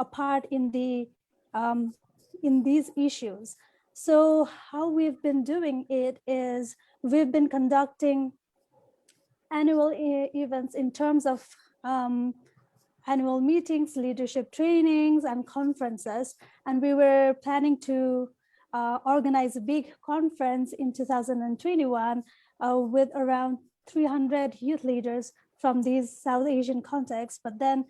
a part in in these issues. So how we've been doing it is we've been conducting annual events in terms of annual meetings, leadership trainings, and conferences. And we were planning to organize a big conference in 2021 with around 300 youth leaders from these South Asian contexts. But then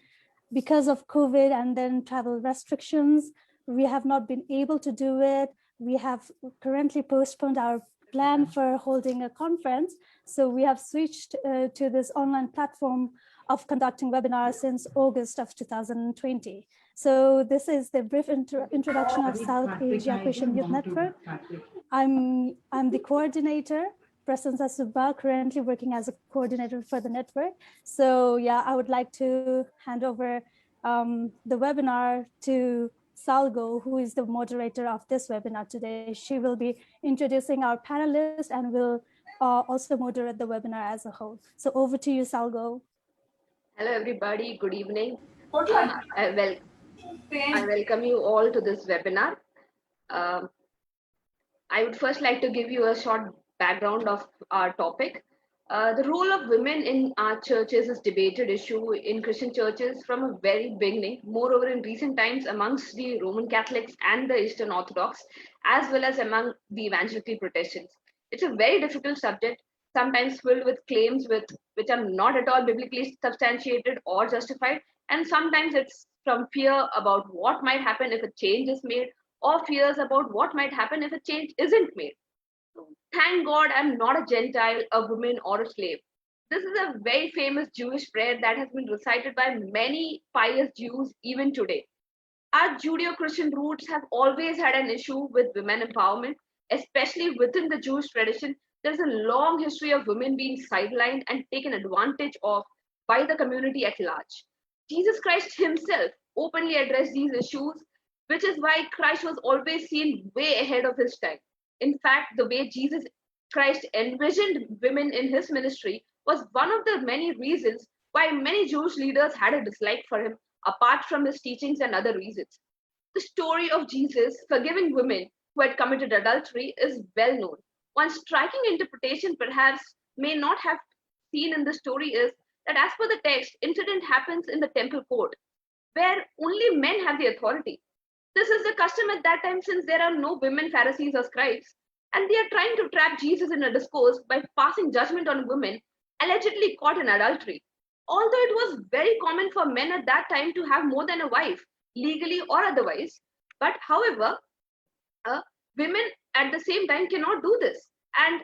because of COVID and then travel restrictions, we have not been able to do it. We have currently postponed our plan for holding a conference. So we have switched to this online platform of conducting webinars since August of 2020. So this is the brief introduction of South Asia Christian Youth Network. I'm the coordinator, Prasansa Subba, currently working as a coordinator for the network. So yeah, I would like to hand over the webinar to Salgo, who is the moderator of this webinar today. She will be introducing our panelists and will also moderate the webinar as a whole. So over to you, Salgo. Hello, everybody. Good evening. I welcome you all to this webinar. I would first like to give you a short background of our topic. The role of women in our churches is debated issue in Christian churches from a very beginning. Moreover, in recent times amongst the Roman Catholics and the Eastern Orthodox, as well as among the evangelical Protestants. It's a very difficult subject, sometimes filled with claims which are not at all biblically substantiated or justified, and sometimes it's from fear about what might happen if a change is made, or fears about what might happen if a change isn't made. Thank God I'm not a Gentile, a woman, or a slave. This is a very famous Jewish prayer that has been recited by many pious Jews even today. Our Judeo-Christian roots have always had an issue with women empowerment, especially within the Jewish tradition. There's a long history of women being sidelined and taken advantage of by the community at large. Jesus Christ himself openly addressed these issues, which is why Christ was always seen way ahead of his time. In fact, the way Jesus Christ envisioned women in his ministry was one of the many reasons why many Jewish leaders had a dislike for him, apart from his teachings and other reasons. The story of Jesus forgiving women who had committed adultery is well known. One striking interpretation, perhaps, may not have seen in the story is that as per the text, incident happens in the temple court, where only men have the authority. This is the custom at that time since there are no women Pharisees or scribes, and they are trying to trap Jesus in a discourse by passing judgment on women allegedly caught in adultery. Although it was very common for men at that time to have more than a wife, legally or otherwise, but however, women at the same time cannot do this. And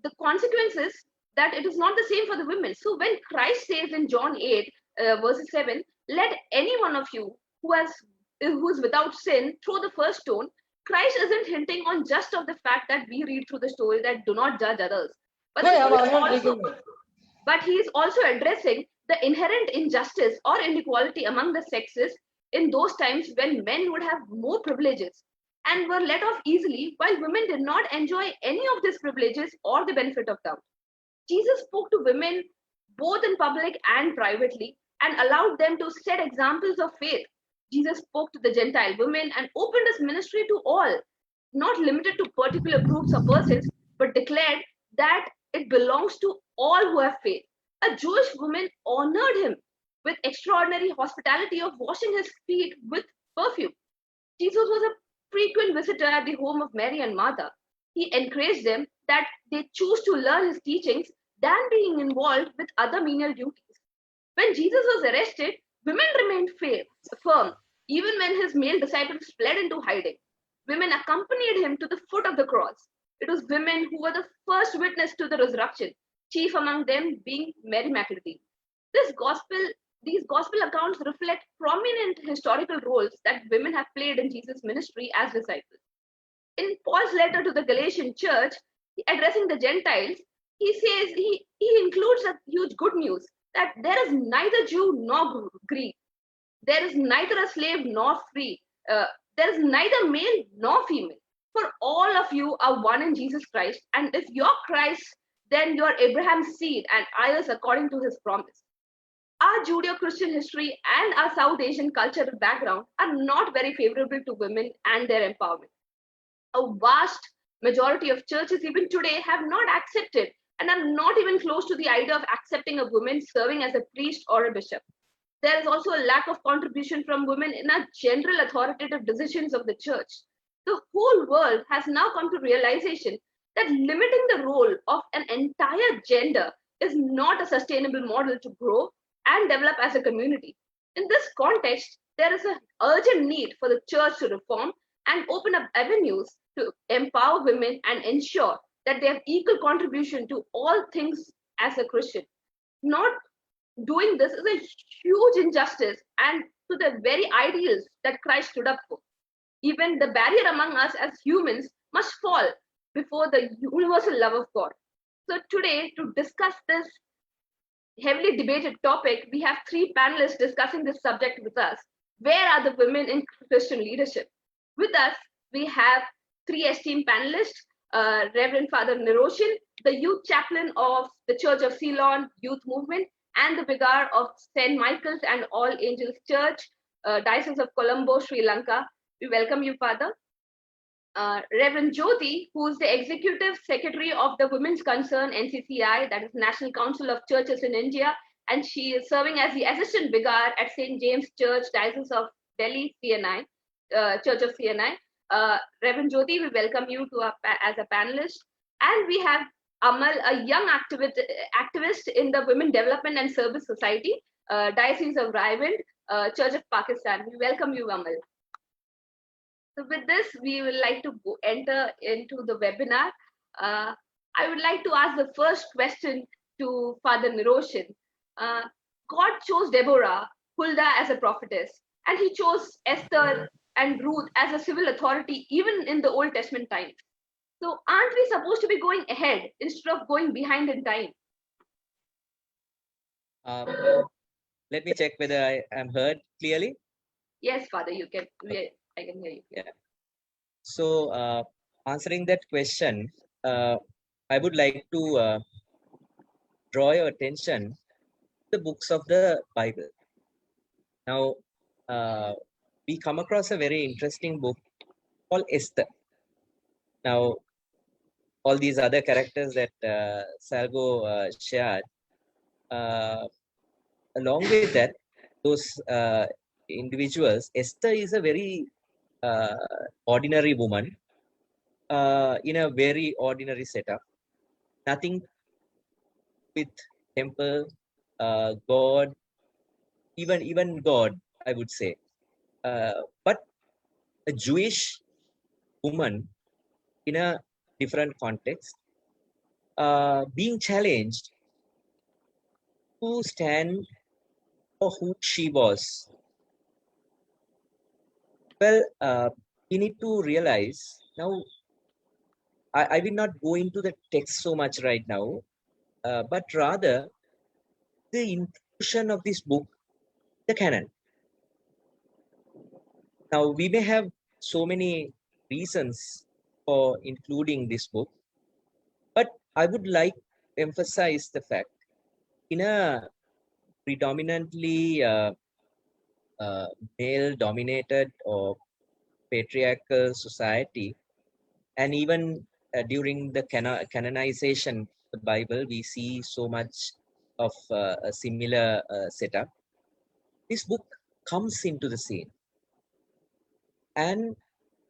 the consequence is that it is not the same for the women. So when Christ says in John 8, verses 7, let any one of you who is without sin throw the first stone, Christ isn't hinting on just of the fact that we read through the story that do not judge others, but he is also addressing the inherent injustice or inequality among the sexes in those times when men would have more privileges and were let off easily, while women did not enjoy any of these privileges or the benefit of doubt. Jesus spoke to women both in public and privately and allowed them to set examples of faith. Jesus spoke to the Gentile women and opened his ministry to all, not limited to particular groups or persons, but declared that it belongs to all who have faith. A Jewish woman honored him with extraordinary hospitality of washing his feet with perfume. Jesus was a frequent visitor at the home of Mary and Martha. He encouraged them that they choose to learn his teachings than being involved with other menial duties. When Jesus was arrested, women remained firm, even when his male disciples fled into hiding. Women accompanied him to the foot of the cross. It was women who were the first witness to the resurrection, chief among them being Mary Magdalene. These gospel accounts reflect prominent historical roles that women have played in Jesus' ministry as disciples. In Paul's letter to the Galatian church, addressing the Gentiles, he says he includes a huge good news that there is neither Jew nor Greek. There is neither a slave nor free. There is neither male nor female. For all of you are one in Jesus Christ. And if you're Christ, then you're Abraham's seed and heirs according to his promise. Our Judeo-Christian history and our South Asian cultural background are not very favorable to women and their empowerment. A vast majority of churches, even today, have not accepted and are not even close to the idea of accepting a woman serving as a priest or a bishop. There is also a lack of contribution from women in our general authoritative decisions of the church. The whole world has now come to realization that limiting the role of an entire gender is not a sustainable model to grow and develop as a community. In this context, there is an urgent need for the church to reform and open up avenues to empower women and ensure that they have equal contribution to all things as a Christian. Not doing this is a huge injustice and to the very ideals that Christ stood up for. Even the barrier among us as humans must fall before the universal love of God. So, today, to discuss this heavily debated topic, we have three panelists discussing this subject with us. Where are the women in Christian leadership? With us, we have three esteemed panelists, Reverend Father Niroshin, the youth chaplain of the Church of Ceylon Youth Movement, and the vicar of St. Michael's and All Angels Church, Diocese of Colombo, Sri Lanka. We welcome you, Father. Reverend Jyoti, who is the Executive Secretary of the Women's Concern NCCI, that is National Council of Churches in India, and she is serving as the Assistant Vicar at St. James Church, Diocese of Delhi, CNI, Church of CNI. Reverend Jyoti, we welcome you to as a panelist. And we have Amal, a young activist in the Women Development and Service Society, Diocese of Rawalpindi, Church of Pakistan. We welcome you, Amal. So with this, we would like to enter into the webinar. I would like to ask the first question to Father Niroshin. God chose Deborah, Huldah as a prophetess, and he chose Esther and Ruth as a civil authority even in the Old Testament times. So aren't we supposed to be going ahead instead of going behind in time? Let me check whether I am heard clearly. Yes, Father, you can. I can hear you. Yeah. So, answering that question, I would like to draw your attention to the books of the Bible. Now, we come across a very interesting book called Esther. Now, all these other characters that Salvo shared, along with that, those individuals, Esther is a very ordinary woman in a very ordinary setup. Nothing with temple, God, even God, I would say. But a Jewish woman in a different context, being challenged to stand for who she was. Well, we need to realize now. I will not go into the text so much right now, but rather the inclusion of this book, the canon. Now, we may have so many reasons for including this book, but I would like to emphasize the fact in a predominantly male-dominated or patriarchal society, and even during the canonization of the Bible, we see so much of a similar setup. This book comes into the scene. And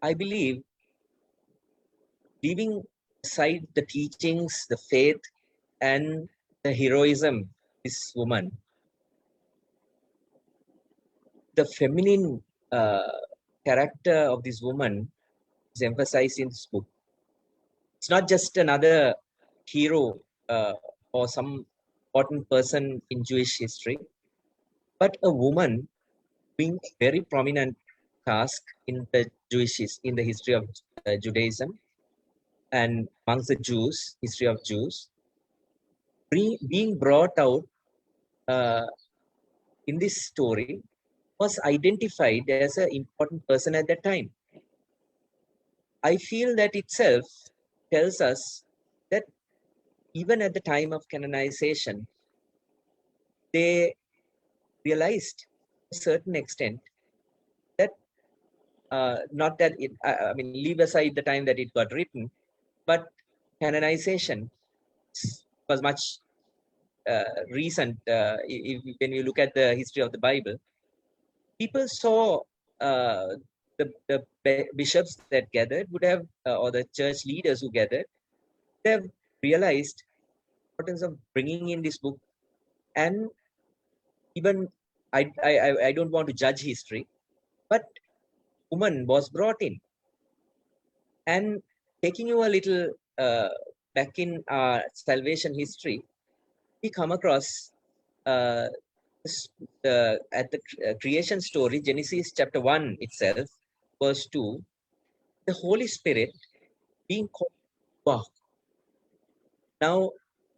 I believe, leaving aside the teachings, the faith, and the heroism of this woman, the feminine character of this woman is emphasized in this book. It's not just another hero or some important person in Jewish history, but a woman doing a very prominent task in the in the history of Judaism and amongst the Jews, history of Jews, being brought out in this story, was identified as an important person at that time. I feel that itself tells us that even at the time of canonization, they realized to a certain extent that not that it, I mean, leave aside the time that it got written, but canonization was much recent. When you look at the history of the Bible, people saw the bishops that gathered would have, or the church leaders who gathered, they have realized the importance of bringing in this book. And even I don't want to judge history, but woman was brought in. And taking you a little back in our salvation history, we come across uh, at the creation story, Genesis chapter 1 itself, verse 2, the Holy Spirit being called Ruach. Now,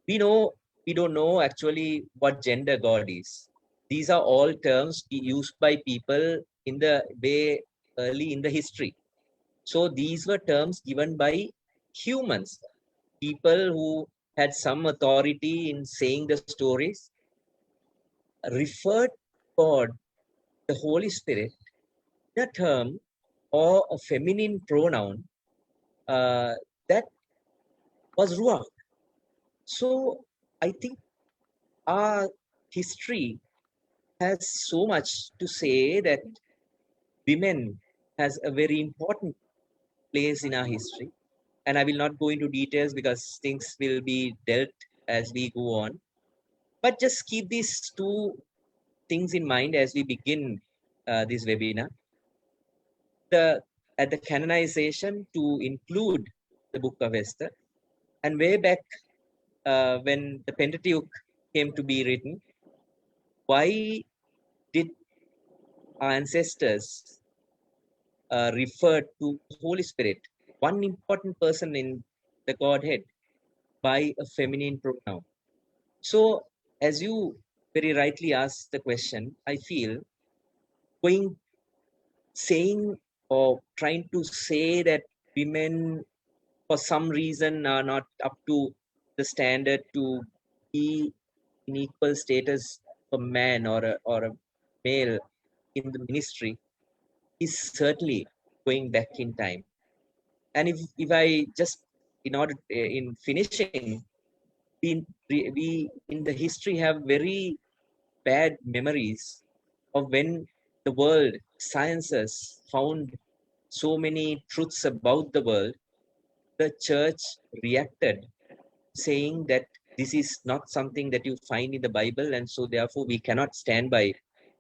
we don't know actually what gender God is. These are all terms used by people in the way early in the history. So these were terms given by humans, people who had some authority in saying the stories, referred God, the Holy Spirit, in a term or a feminine pronoun that was Ruach. So I think our history has so much to say that women has a very important place in our history. And I will not go into details because things will be dealt as we go on. But just keep these two things in mind as we begin this webinar. At the canonization to include the Book of Esther, and way back when the Pentateuch came to be written, why did our ancestors refer to the Holy Spirit, one important person in the Godhead, by a feminine pronoun? So, as you very rightly asked the question, I feel saying or trying to say that women for some reason are not up to the standard to be in equal status of a man or a male in the ministry is certainly going back in time. And if I just, in order in finishing, we in the history have very bad memories of when the world sciences found so many truths about the world, the church reacted saying that this is not something that you find in the Bible, and so therefore we cannot stand by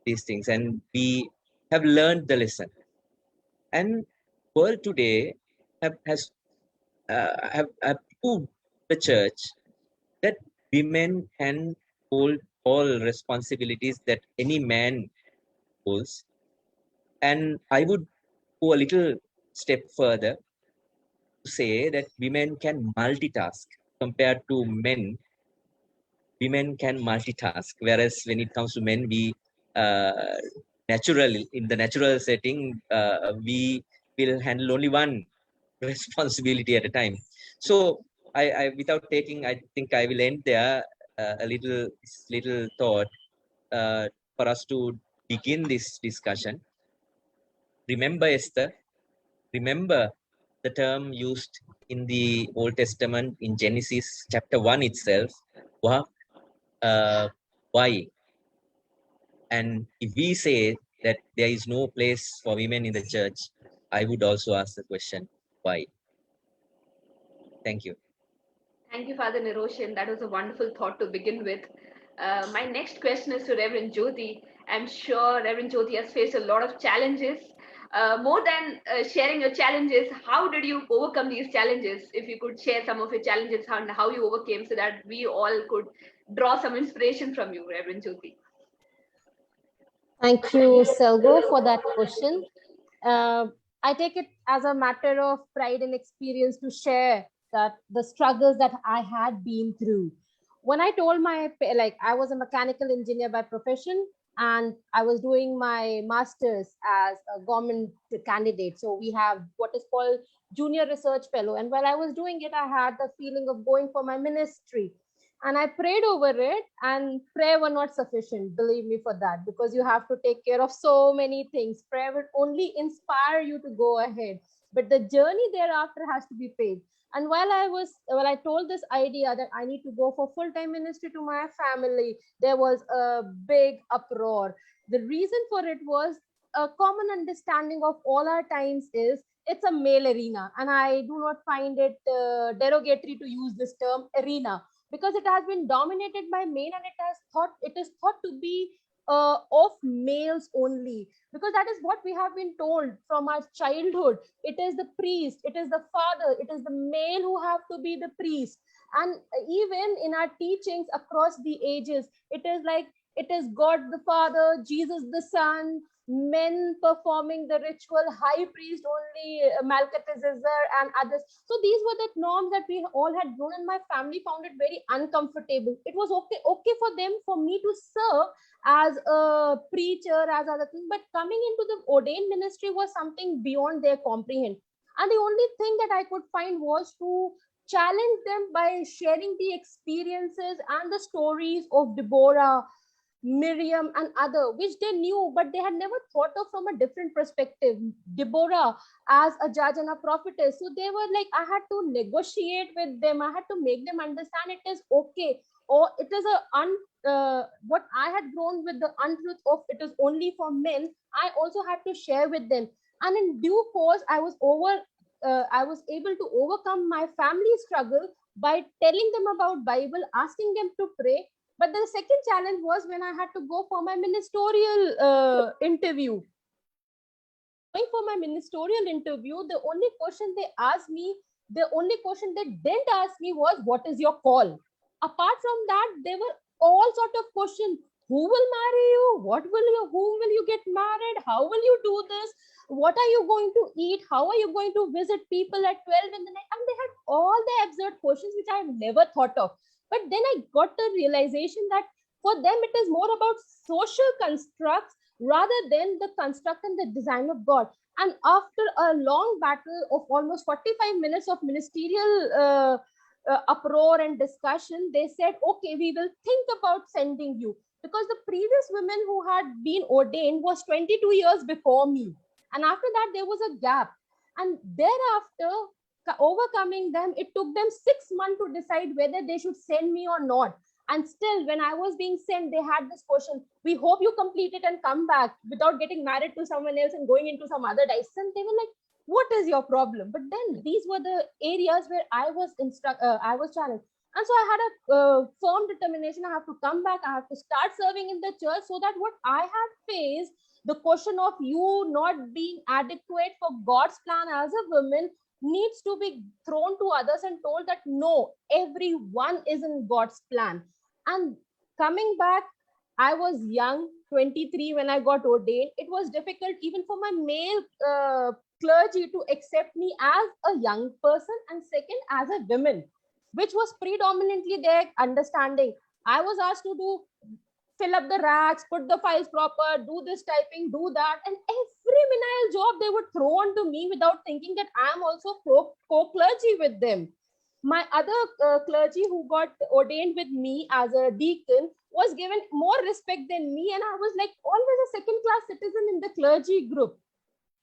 these things. And we have learned the lesson. And world today have proved the church that women can hold all responsibilities that any man holds. And I would go a little step further to say that women can multitask compared to men. Women can multitask, whereas when it comes to men, we uh, in the natural setting, we will handle only one responsibility at a time. So without taking, I think I will end there a little thought for us to begin this discussion. Remember Esther, remember the term used in the Old Testament in Genesis chapter 1 itself. Why? And if we say that there is no place for women in the church, I would also ask the question, why? Thank you. Thank you, Father Niroshan. That was a wonderful thought to begin with. My next question is to Reverend Jyoti. I'm sure Reverend Jyoti has faced a lot of challenges. More than sharing your challenges, how did you overcome these challenges? If you could share some of your challenges and how you overcame so that we all could draw some inspiration from you, Reverend Jyoti. Thank you, Selgo, for that question. I take it as a matter of pride and experience to share that the struggles that I had been through. When I told I was a mechanical engineer by profession, and I was doing my master's as a government candidate. So we have what is called junior research fellow. And while I was doing it, I had the feeling of going for my ministry. And I prayed over it, and prayer were not sufficient, believe me, for that, because you have to take care of so many things. Prayer will only inspire you to go ahead, but the journey thereafter has to be paid. And while I told this idea that I need to go for full-time ministry to my family, there was a big uproar. The reason for it was a common understanding of all our times is it's a male arena, and I do not find it derogatory to use this term arena, because it has been dominated by men, and it is thought to be of males only, because that is what we have been told from our childhood. It is the priest, it is the father, it is the male who have to be the priest. And even in our teachings across the ages, it is like it is God the Father, Jesus the Son, men performing the ritual, high priest only, Melchizedek and others. So these were the norms that we all had grown, and my family found it very uncomfortable. It was okay for them, for me to serve as a preacher, as other things, but coming into the ordained ministry was something beyond their comprehend. And the only thing that I could find was to challenge them by sharing the experiences and the stories of Deborah, Miriam, and other, which they knew, but they had never thought of from a different perspective. Deborah as a judge and a prophetess. So they were like, I had to negotiate with them. I had to make them understand it is okay. Or it is what I had grown with the untruth of it is only for men. I also had to share with them. And in due course, I was able to overcome my family struggle by telling them about Bible, asking them to pray. But the second challenge was when I had to go for my ministerial interview. Going for my ministerial interview, the only question they asked me, the only question they didn't ask me was, what is your call? Apart from that, there were all sort of questions. Who will marry you? Whom will you get married? How will you do this? What are you going to eat? How are you going to visit people at 12 in the night? And they had all the absurd questions which I have never thought of. But then I got the realization that for them, it is more about social constructs rather than the construct and the design of God. And after a long battle of almost 45 minutes of ministerial uproar and discussion, they said, okay, we will think about sending you. Because the previous women who had been ordained was 22 years before me. And after that, there was a gap. And thereafter, overcoming them, it took them 6 months to decide whether they should send me or not. And still, when I was being sent, they had this question, we hope you complete it and come back without getting married to someone else and going into some other dice. And they were like, what is your problem? But then these were the areas where I was challenged. And so I had a firm determination. I have to come back. I have to start serving in the church, so that what I had faced, the question of you not being adequate for God's plan as a woman, needs to be thrown to others and told that no, everyone is in God's plan. And coming back, I was young, 23 when I got ordained. It was difficult even for my male clergy to accept me as a young person, and second, as a woman, which was predominantly their understanding. I was asked to do fill up the racks, put the files proper, do this typing, do that, and every menial job they would throw onto me without thinking that I am also co-clergy with them. My other clergy who got ordained with me as a deacon was given more respect than me, and I was like always a second-class citizen in the clergy group.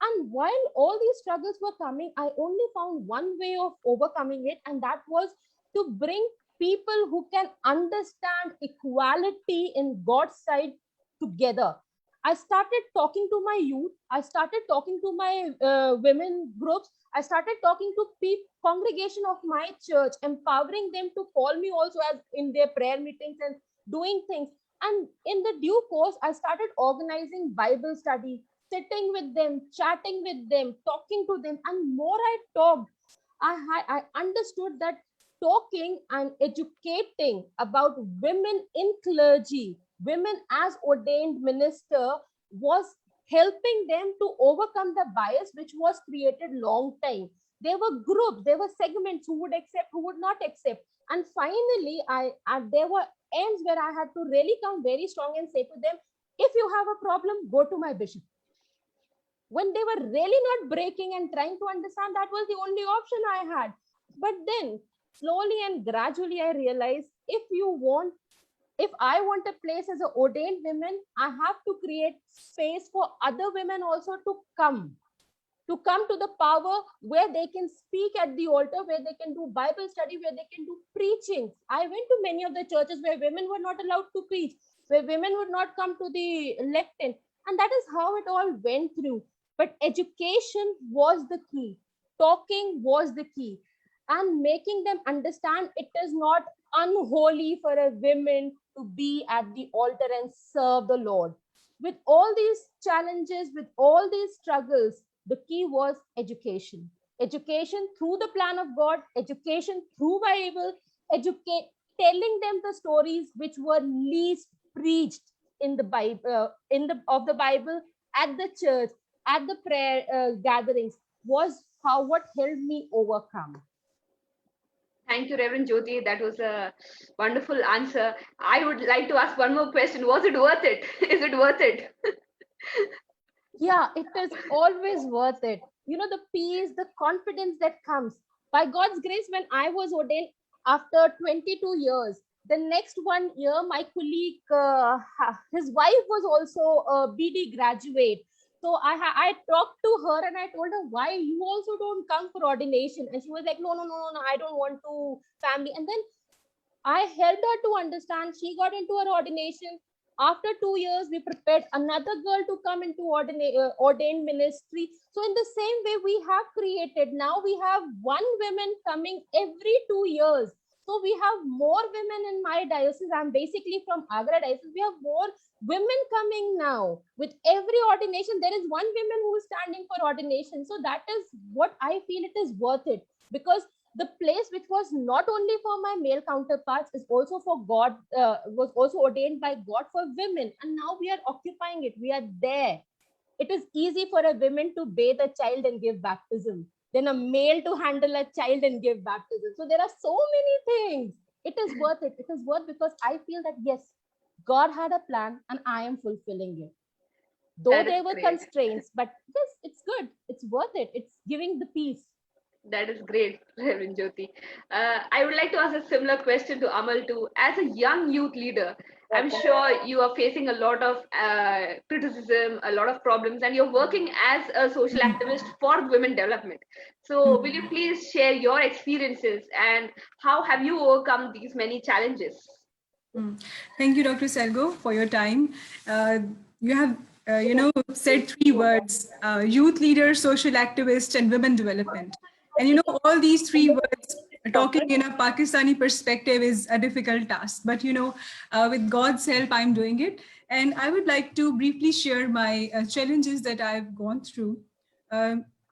And while all these struggles were coming, I only found one way of overcoming it, and that was to bring people who can understand equality in God's side together. I started talking to my youth. I started talking to my women groups. I started talking to congregation of my church, empowering them to call me also as in their prayer meetings and doing things. And in the due course, I started organizing Bible study, sitting with them, chatting with them, talking to them. And more I talked, I understood that talking and educating about women in clergy, women as ordained minister, was helping them to overcome the bias which was created long time. There were groups, there were segments who would accept, who would not accept. And finally, there were ends where I had to really come very strong and say to them, if you have a problem, go to my bishop. When they were really not breaking and trying to understand, that was the only option I had. But then slowly and gradually I realized, if I want a place as an ordained woman, I have to create space for other women also to come to the power where they can speak at the altar, where they can do Bible study, where they can do preaching. I went to many of the churches where women were not allowed to preach, where women would not come to the lectern. And that is how it all went through. But education was the key, talking was the key, and making them understand it is not unholy for a woman to be at the altar and serve the Lord. With all these challenges, with all these struggles, the key was education. Education through the plan of God, education through Bible, educate, telling them the stories which were least preached in the Bible, of the Bible, at the church, at the prayer gatherings, was how what helped me overcome. Thank you, Reverend Jyoti. That was a wonderful answer. I would like to ask one more question. Was it worth it? Is it worth it? Yeah, it is always worth it. You know, the peace, the confidence that comes. By God's grace, when I was ordained after 22 years, the next 1 year, my colleague, his wife was also a BD graduate. So I talked to her and I told her, why you also don't come for ordination? And she was like, no, no, no, no, no, I don't want to family. And then I helped her to understand. She got into her ordination. After 2 years, we prepared another girl to come into ordained ministry. So in the same way, we have created. Now we have one woman coming every 2 years. So we have more women in my diocese. I'm basically from Agra diocese. We have more women coming now. With every ordination, there is one woman who is standing for ordination. So that is what I feel it is worth it, because the place which was not only for my male counterparts is also for God, was also ordained by God for women. And now we are occupying it. We are there. It is easy for a woman to bathe a child and give baptism, than a male to handle a child and give baptism. So there are so many things. It is worth it. It is worth, because I feel that yes, God had a plan and I am fulfilling it. Though That is there were great. constraints, but yes, it's good. It's worth it. It's giving the peace. That is great, Reverend Jyoti. I would like to ask a similar question to Amal too. As a young youth leader, I'm Okay. sure you are facing a lot of criticism, a lot of problems, and you're working as a social activist for women development. So, will you please share your experiences and how have you overcome these many challenges? Thank you, Dr. Selgo, for your time. You have, said three words: youth leader, social activist, and women development. And all these three words, talking in a Pakistani perspective, is a difficult task. But with God's help, I'm doing it. And I would like to briefly share my challenges that I've gone through.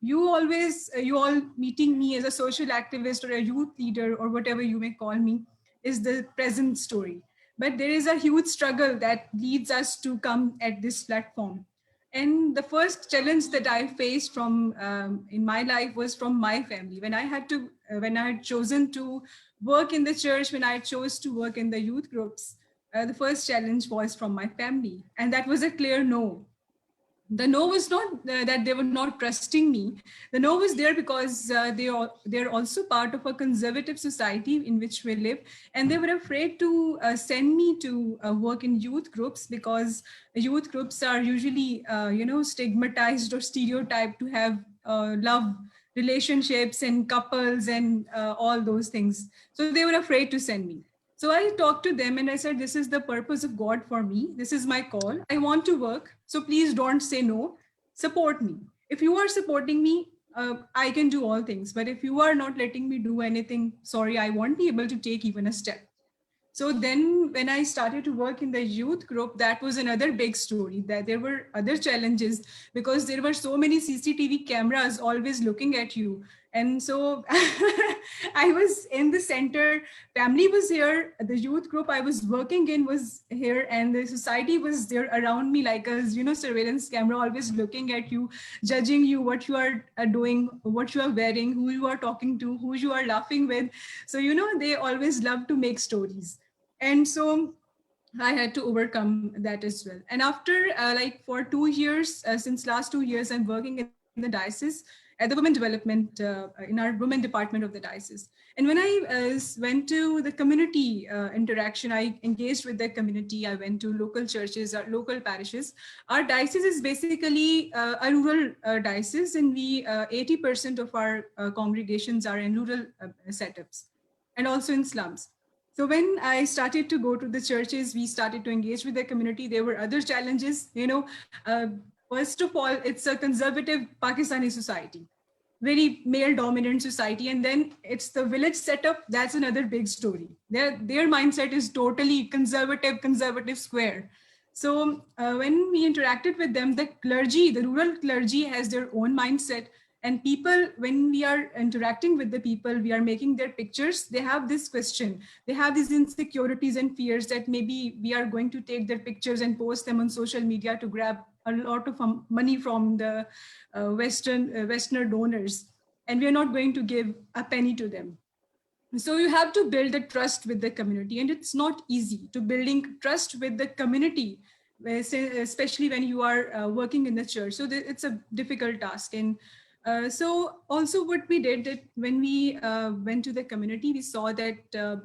You all meeting me as a social activist or a youth leader or whatever you may call me is the present story. But there is a huge struggle that leads us to come at this platform. And the first challenge that I faced from in my life was from my family. When I had chosen to work in the church, when I chose to work in the youth groups, the first challenge was from my family, and that was a clear no. The no was not that they were not trusting me. The no was there because they're also part of a conservative society in which we live, and they were afraid to send me to work in youth groups, because youth groups are usually stigmatized or stereotyped to have love relationships and couples and all those things. So they were afraid to send me. So I talked to them and I said, this is the purpose of God for me. This is my call. I want to work. So please don't say no. Support me. If you are supporting me, I can do all things. But if you are not letting me do anything, sorry, I won't be able to take even a step. So then when I started to work in the youth group, that was another big story, that there were other challenges because there were so many CCTV cameras always looking at you. And so I was in the center, family was here, the youth group I was working in was here, and the society was there around me like a surveillance camera, always looking at you, judging you, what you are doing, what you are wearing, who you are talking to, who you are laughing with. So, they always love to make stories. And so I had to overcome that as well. And after for 2 years, since last 2 years, I'm working in the in the diocese at the women development in our women department of the diocese. And when I went to the community interaction, I engaged with the community. I went to local churches, local parishes. Our diocese is basically a rural diocese, and we 80% of our congregations are in rural setups and also in slums. So when I started to go to the churches, we started to engage with the community. There were other challenges. First of all, it's a conservative Pakistani society, very male dominant society. And then it's the village setup. That's another big story. Their mindset is totally conservative square. So when we interacted with them, the clergy, the rural clergy has their own mindset. And people, when we are interacting with the people, we are making their pictures, they have this question, they have these insecurities and fears that maybe we are going to take their pictures and post them on social media to grab a lot of money from the Westerner donors. And we are not going to give a penny to them. So you have to build a trust with the community, and it's not easy to building trust with the community, especially when you are working in the church. So it's a difficult task. And so also what we did that when we went to the community, we saw that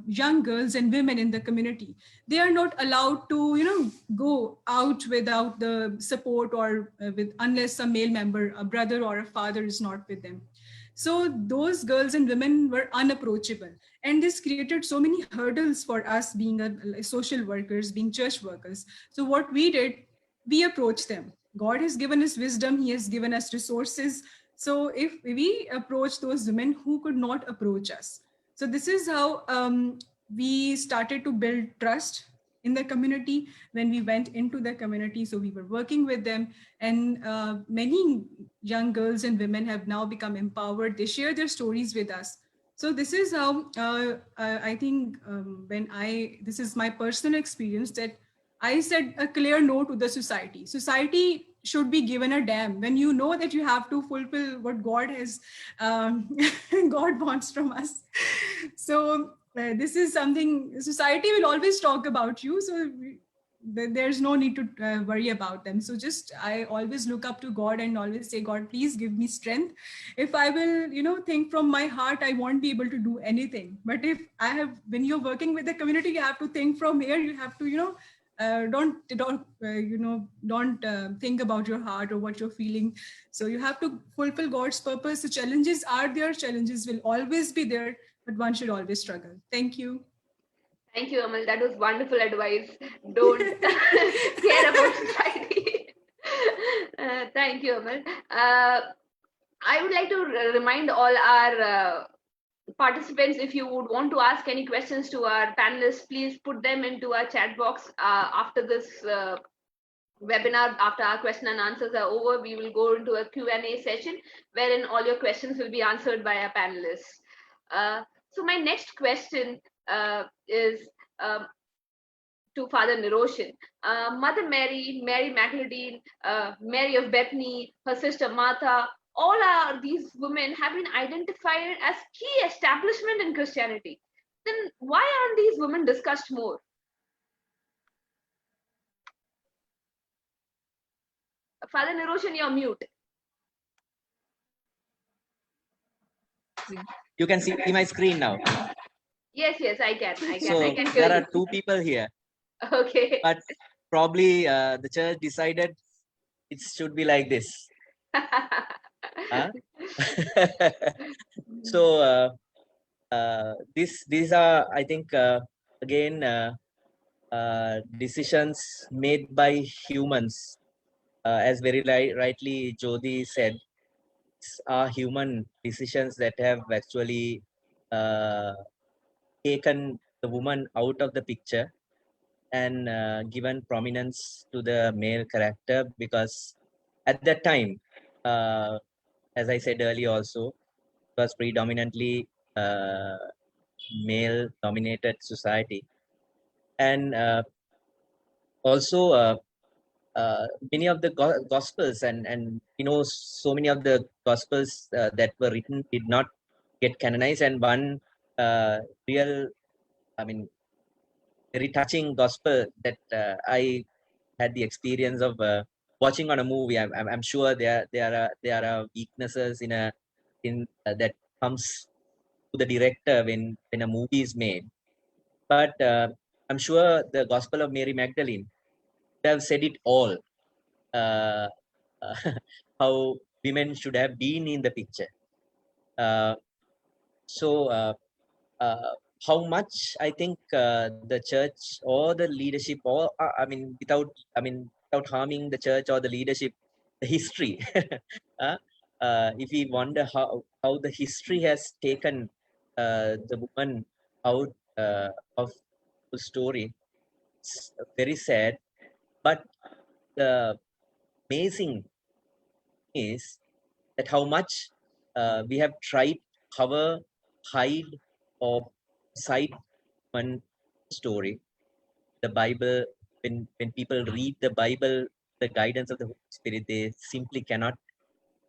young girls and women in the community, they are not allowed to go out without the support or with unless a male member, a brother or a father is not with them. So those girls and women were unapproachable. And this created so many hurdles for us being social workers, being church workers. So what we did, we approached them. God has given us wisdom. He has given us resources. So if we approach those women who could not approach us. So this is how we started to build trust in the community when we went into the community. So we were working with them, and many young girls and women have now become empowered. They share their stories with us. So this is how I think this is my personal experience, that I said a clear no to the society. Society should be given a damn when you know that you have to fulfill what God has, God wants from us. So this is something society will always talk about you. So there's no need to worry about them. So just I always look up to God and always say, God, please give me strength. If I will think from my heart, I won't be able to do anything. But if when you're working with the community, you have to think from here. You have to don't think about your heart or what you're feeling. So you have to fulfill God's purpose. The challenges are there, challenges will always be there, but one should always struggle. Thank you. Thank you, Amal. That was wonderful advice. Don't care about society. Thank you, Amal. I would like to remind all our participants, if you would want to ask any questions to our panelists, please put them into our chat box after this webinar. After our question and answers are over, we will go into a Q&A session wherein all your questions will be answered by our panelists. So my next question is to Father Niroshan. Mother Mary, Mary Magdalene, Mary of Bethany, her sister Martha, all these women have been identified as key establishment in Christianity. Then why aren't these women discussed more? Father Niroshan, you're mute. You can see my screen now. Yes, I can. So I can hear there you. are two people here. Okay. But probably the church decided it should be like this. Huh? So these are, I think, again, decisions made by humans. As very rightly Jyoti said, are human decisions that have actually taken the woman out of the picture and given prominence to the male character, because at that time, as I said earlier also, it was predominantly male dominated society. And also many of the gospels and so many of the gospels that were written did not get canonized, and one real, I mean, very touching gospel that I had the experience of watching on a movie, I'm sure there are weaknesses in that comes to the director when a movie is made. But I'm sure the Gospel of Mary Magdalene have said it all. Uh, how women should have been in the picture. Uh, so how much I think the church or the leadership, or without harming the church or the leadership, the history. uh, if we wonder how the history has taken the woman out of the story, it's very sad. But the amazing is that how much we have tried to cover, hide, or cite one story. The Bible, when people read the Bible, the guidance of the Holy Spirit, they simply cannot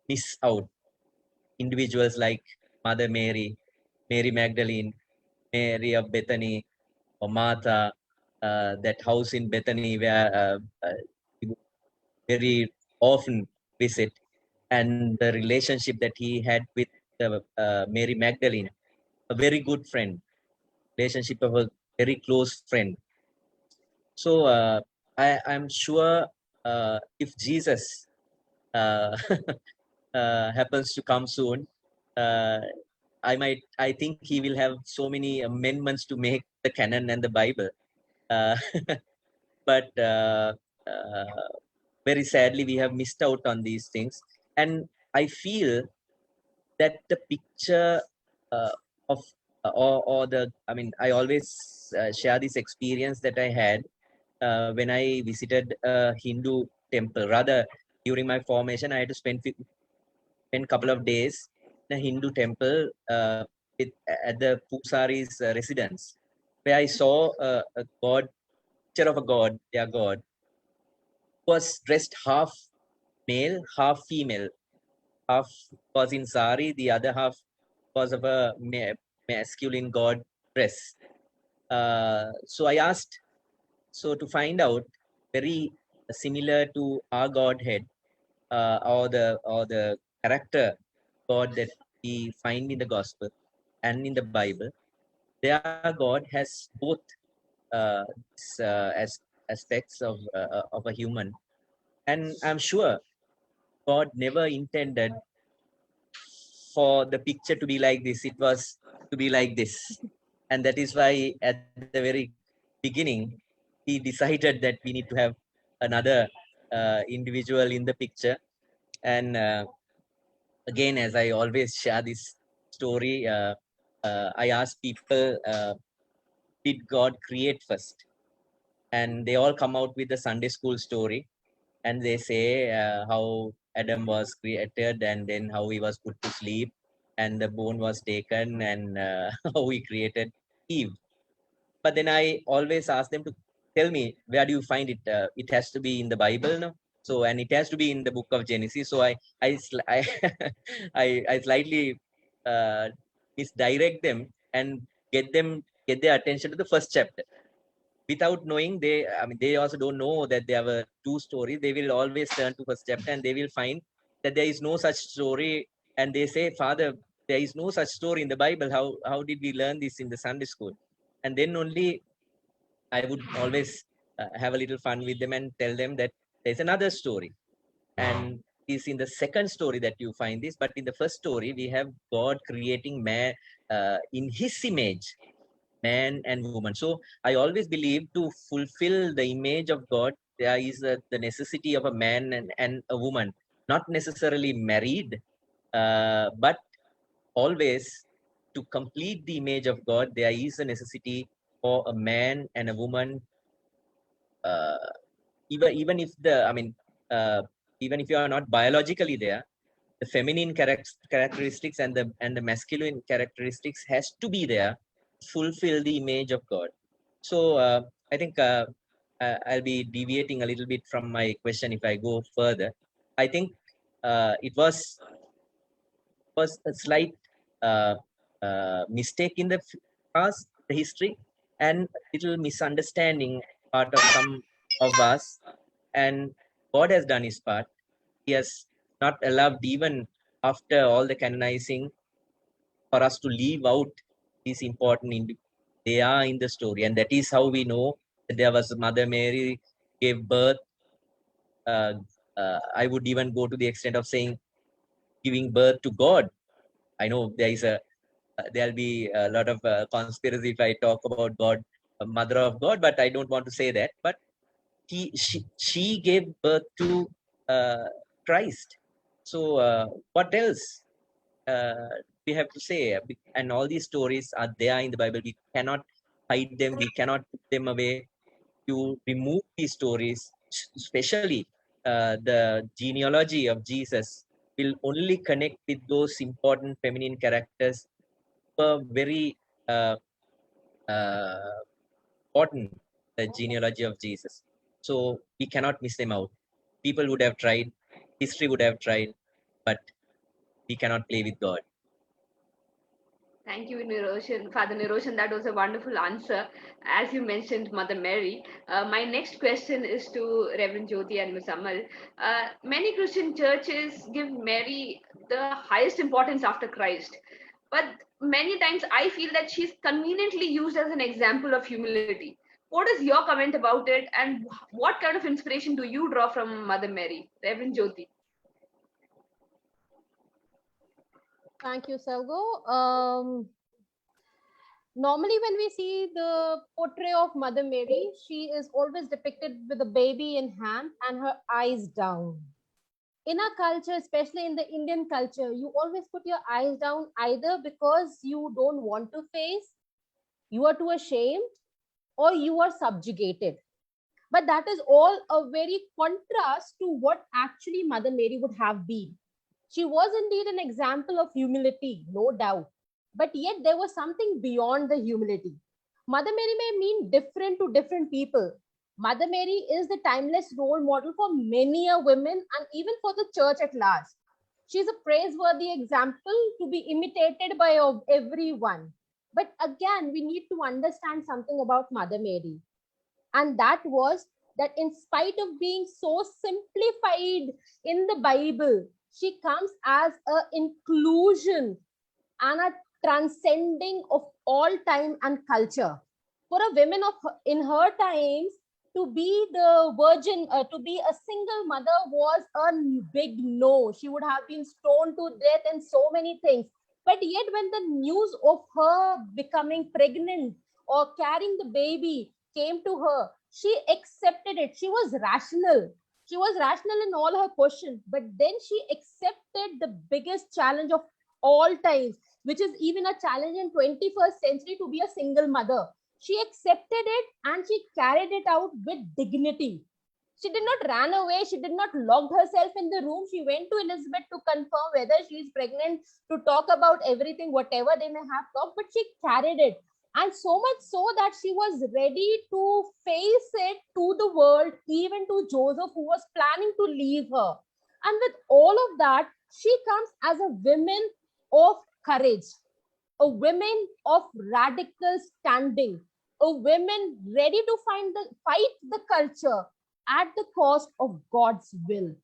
miss out individuals like Mother Mary, Mary Magdalene, Mary of Bethany, or Martha, that house in Bethany where he would very often visit, and the relationship that he had with Mary Magdalene, a very good friend, relationship of a very close friend. So I'm sure if Jesus uh, happens to come soon, uh, I think he will have so many amendments to make the canon and the Bible. Uh, but very sadly, we have missed out on these things. And I feel that the picture of or the I always share this experience that I had when I visited a Hindu temple. Rather, during my formation, I had to spend a couple of days in a Hindu temple at the Pusari's residence, where I saw a god, picture of a god, their god, was dressed half male, half female. Half was in sari, the other half was of a masculine god dress. So I asked, so to find out, very similar to our Godhead, or the character God that we find in the Gospel and in the Bible, their God has both as aspects of a human, and I'm sure God never intended for the picture to be like this. It was to be like this, and that is why at the very beginning he decided that we need to have another individual in the picture. And again, as I always share this story, I ask people, did God create first? And they all come out with the Sunday school story, and they say how Adam was created, and then how he was put to sleep, and the bone was taken, and how he created Eve. But then I always ask them to tell me, where do you find it? It has to be in the Bible, no? So, and it has to be in the book of Genesis. So I I slightly uh, misdirect them and get their attention to the first chapter without knowing. They also don't know that there were two stories. They will always turn to first chapter and they will find that there is no such story, and they say, Father, there is no such story in the Bible. How did we learn this in the Sunday school? And then only I would always have a little fun with them and tell them that there's another story, and is in the second story that you find this. But in the first story, we have God creating man in his image, man and woman. So I always believe to fulfill the image of God, there is the necessity of a man and a woman, not necessarily married, but always to complete the image of God, there is a necessity for a man and a woman. Uh, even if even if you are not biologically there, the feminine characteristics and the masculine characteristics has to be there to fulfill the image of God. So I think I'll be deviating a little bit from my question if I go further. I think it was a slight uh, mistake in the past, the history, and little misunderstanding part of some of us. And God has done his part. He has not allowed, even after all the canonizing, for us to leave out these important they are in the story, and that is how we know that there was Mother Mary gave birth. Uh, I would even go to the extent of saying giving birth to God. I know there'll be a lot of conspiracy if I talk about God, Mother of God, but I don't want to say that. But she gave birth to uh, Christ. So what else we have to say? And all these stories are there in the Bible. We cannot hide them. We cannot put them away. To remove these stories, especially the genealogy of Jesus, will only connect with those important feminine characters who are very uh, important, the genealogy of Jesus. So we cannot miss them out. People would have tried, history would have tried, but we cannot play with God. Thank you, Niroshan. Father Niroshan, that was a wonderful answer. As you mentioned, Mother Mary. My next question is to Reverend Jyoti and Ms. Amal. Many Christian churches give Mary the highest importance after Christ. But many times I feel that she's conveniently used as an example of humility. What is your comment about it, and what kind of inspiration do you draw from Mother Mary? Reverend Jyoti. Thank you, Selgo. Normally, when we see the portrait of Mother Mary, she is always depicted with a baby in hand and her eyes down. In our culture, especially in the Indian culture, you always put your eyes down either because you don't want to face, you are too ashamed, or you are subjugated. But that is all a very contrast to what actually Mother Mary would have been. She was indeed an example of humility, no doubt. But yet there was something beyond the humility. Mother Mary may mean different to different people. Mother Mary is the timeless role model for many a women and even for the church at large. She is a praiseworthy example to be imitated by everyone. But again, we need to understand something about Mother Mary. And that was that in spite of being so simplified in the Bible, she comes as a inclusion and a transcending of all time and culture. For a woman of in her times, to be the virgin, to be a single mother was a big no. She would have been stoned to death and so many things. But yet, when the news of her becoming pregnant or carrying the baby came to her, she accepted it. She was rational. She was rational in all her questions, but then she accepted the biggest challenge of all times, which is even a challenge in 21st century, to be a single mother. She accepted it and she carried it out with dignity. She did not run away. She did not lock herself in the room. She went to Elizabeth to confirm whether she is pregnant, to talk about everything, whatever they may have talked, but she carried it. And so much so that she was ready to face it to the world, even to Joseph, who was planning to leave her. And with all of that, she comes as a woman of courage, a woman of radical standing, a woman ready to fight the culture at the cost of God's will.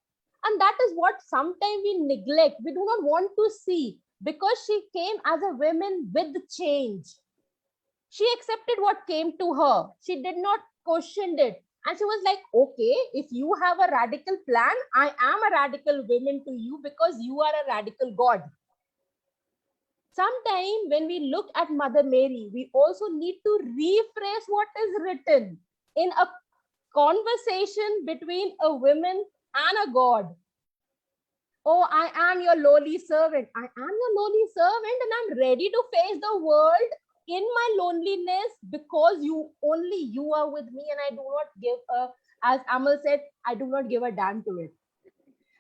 And that is what sometimes we neglect. We do not want to see, because she came as a woman with change. She accepted what came to her. She did not question it. And she was like, okay, if you have a radical plan, I am a radical woman to you because you are a radical God. Sometimes when we look at Mother Mary, we also need to rephrase what is written in a conversation between a woman and a God. Oh, I am your lowly servant. I am your lowly servant, and I'm ready to face the world in my loneliness, because only you are with me, and I do not give as Amal said, I do not give a damn to it.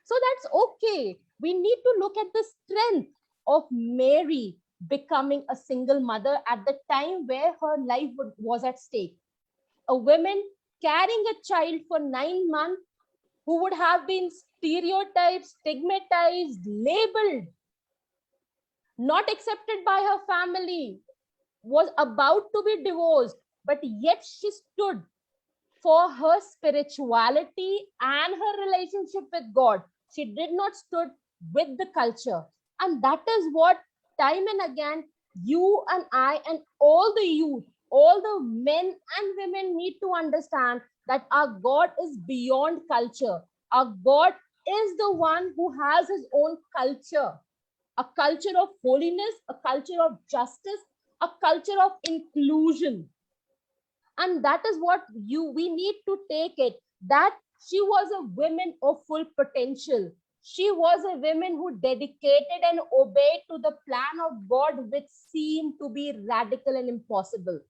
So that's okay. We need to look at the strength of Mary becoming a single mother at the time where her life was at stake. A woman carrying a child for 9 months, who would have been stereotyped, stigmatized, labeled, not accepted by her family, was about to be divorced, but yet she stood for her spirituality and her relationship with God. She did not stood with the culture. And that is what time and again you and I and all the youth, all the men and women need to understand that our God is beyond culture. Our God is the one who has his own culture, a culture of holiness, a culture of justice, a culture of inclusion. And that is what you we need to take it, that she was a woman of full potential. She was a woman who dedicated and obeyed to the plan of God, which seemed to be radical and impossible.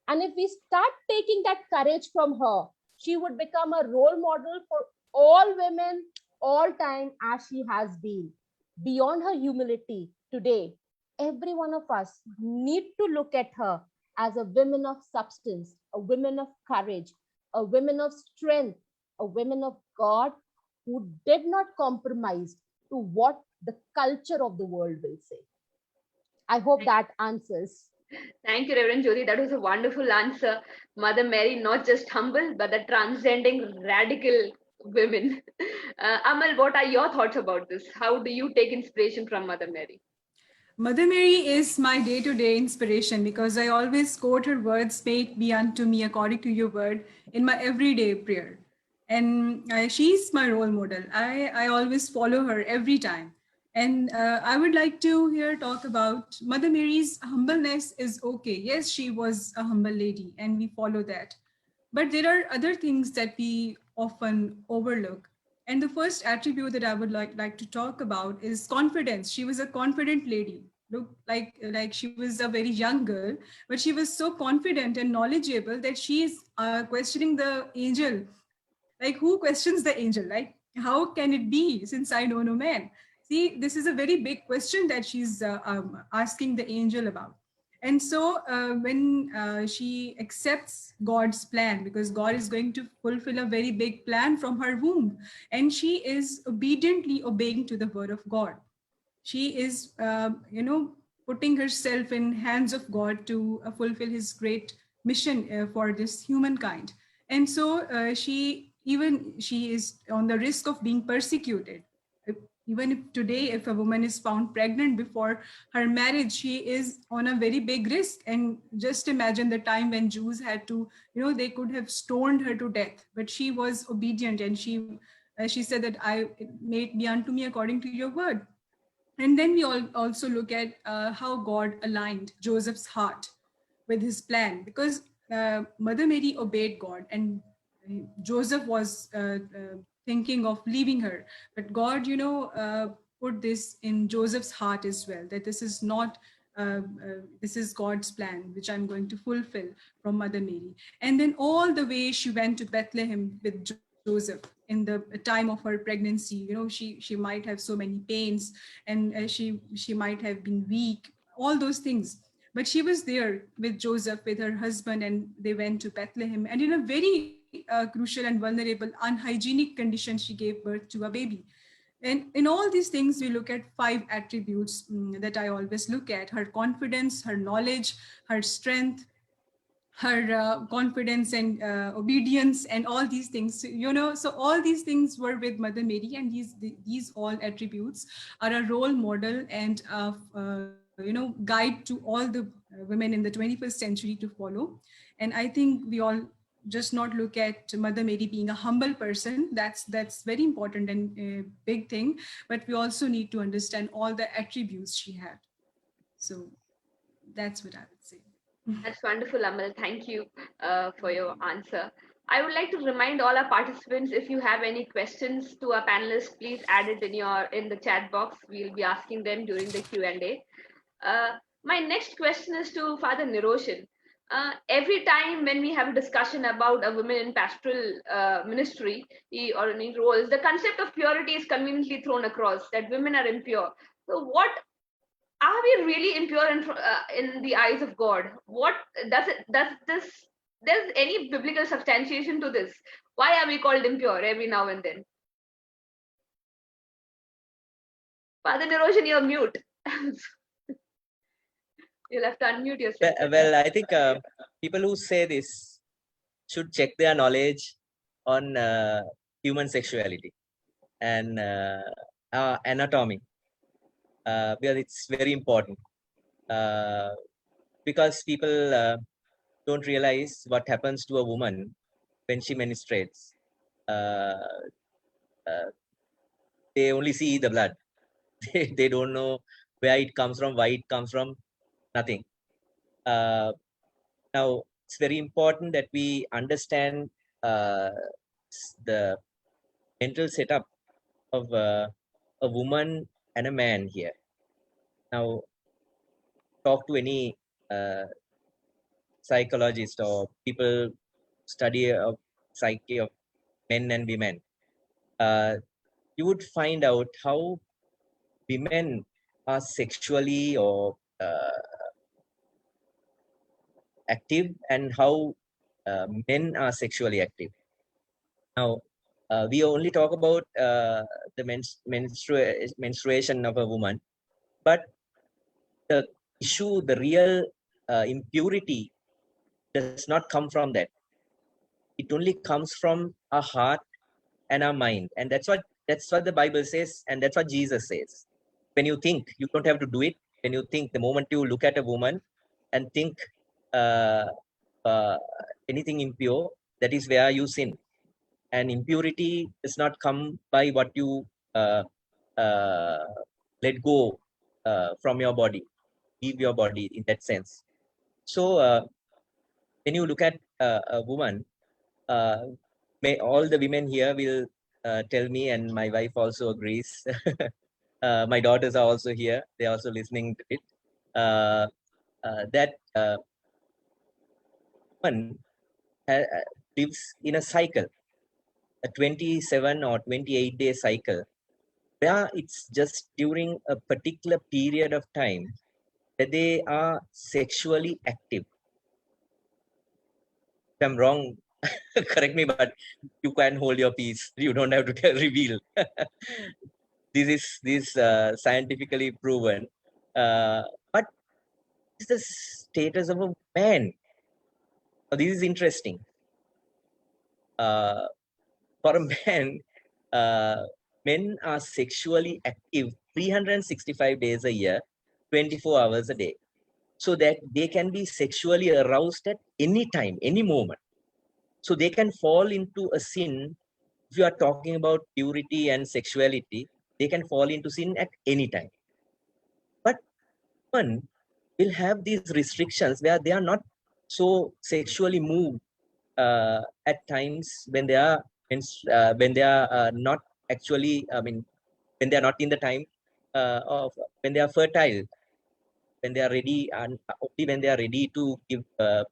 And if we start taking that courage from her, she would become a role model for all women, all time, as she has been. Beyond her humility, today, every one of us need to look at her as a woman of substance, a woman of courage, a woman of strength, a woman of God who did not compromise to what the culture of the world will say. I hope that answers. Thank you, Reverend Jyoti. That was a wonderful answer. Mother Mary, not just humble, but the transcending radical women. Amal, what are your thoughts about this? How do you take inspiration from Mother Mary? Mother Mary is my day to day inspiration because I always quote her words, "May it be unto me according to your word," in my everyday prayer. And she's my role model. I always follow her every time. And I would like to here talk about Mother Mary's humbleness is okay. Yes, she was a humble lady, and we follow that. But there are other things that we often overlook. And the first attribute that I would like to talk about is confidence. She was a confident lady. Look, like she was a very young girl, but she was so confident and knowledgeable that she is questioning the angel. Like, who questions the angel? Like, how can it be since I know no man? See, this is a very big question that she's asking the angel about. And so when she accepts God's plan, because God is going to fulfill a very big plan from her womb, and she is obediently obeying to the word of God. She is, putting herself in hands of God to fulfill his great mission for this humankind. And so she is on the risk of being persecuted. Even if today, if a woman is found pregnant before her marriage, she is on a very big risk. And just imagine the time when Jews had to, they could have stoned her to death, but she was obedient, and she said that I may it be unto me according to your word. And then we all also look at how God aligned Joseph's heart with his plan, because Mother Mary obeyed God, and Joseph was thinking of leaving her. But God, put this in Joseph's heart as well, that this is not. This is God's plan, which I'm going to fulfill from Mother Mary. And then all the way she went to Bethlehem with Joseph in the time of her pregnancy. She might have so many pains, and she might have been weak, all those things, but she was there with Joseph, with her husband, and they went to Bethlehem, and in a very crucial and vulnerable unhygienic condition she gave birth to a baby. And in all these things, we look at five attributes that I always look at: her confidence, her knowledge, her strength, her confidence and obedience, and all these things. So all these things were with Mother Mary, and these all attributes are a role model and guide to all the women in the 21st century to follow. And I think we all just not look at Mother Mary being a humble person. That's very important and a big thing, but we also need to understand all the attributes she had. So that's what I would say. That's wonderful, Amal. Thank you for your answer. I would like to remind all our participants, if you have any questions to our panelists, please add it in the chat box. We'll be asking them during the Q&A. My next question is to Father Niroshan. Every time when we have a discussion about a woman in pastoral ministry or any roles, the concept of purity is conveniently thrown across, that women are impure. So what are we really impure in the eyes of God? What does it does this there's any biblical substantiation to this? Why are we called impure every now and then? Father Niroshan, you're mute. You'll have to unmute yourself. Well, I think people who say this should check their knowledge on human sexuality and anatomy, because it's very important. Because people don't realize what happens to a woman when she menstruates. Uh, uh, they only see the blood. They don't know where it comes from, why it comes from, nothing. Now, it's very important that we understand the mental setup of a woman and a man here. Now, talk to any psychologist or people study of psyche of men and women. You would find out how women are sexually or active and how men are sexually active. Now, we only talk about the menstruation of a woman, but the issue, the real impurity does not come from that. It only comes from our heart and our mind, and that's what the Bible says, and that's what Jesus says. When you think, you don't have to do it. When you think, the moment you look at a woman and think uh, uh, anything impure, that is where you sin. And impurity does not come by what you uh, let go from your body, leave your body in that sense. So when you look at a woman, all the women here will tell me, and my wife also agrees. My daughters are also here; they are also listening to it. That woman lives in a cycle, a 27 or 28-day cycle, where it's just during a particular period of time that they are sexually active. If I'm wrong, correct me, but you can hold your peace. You don't have to reveal. This is scientifically proven. But it's the status of a man. Now, this is interesting. For a man, men are sexually active 365 days a year, 24 hours a day, so that they can be sexually aroused at any time, any moment. So they can fall into a sin. If you are talking about purity and sexuality, they can fall into sin at any time. But one will have these restrictions where they are not so sexually moved at times when they are not actually, I mean, when they are not in the time of when they are fertile, when they are ready, and only when they are ready to give uh,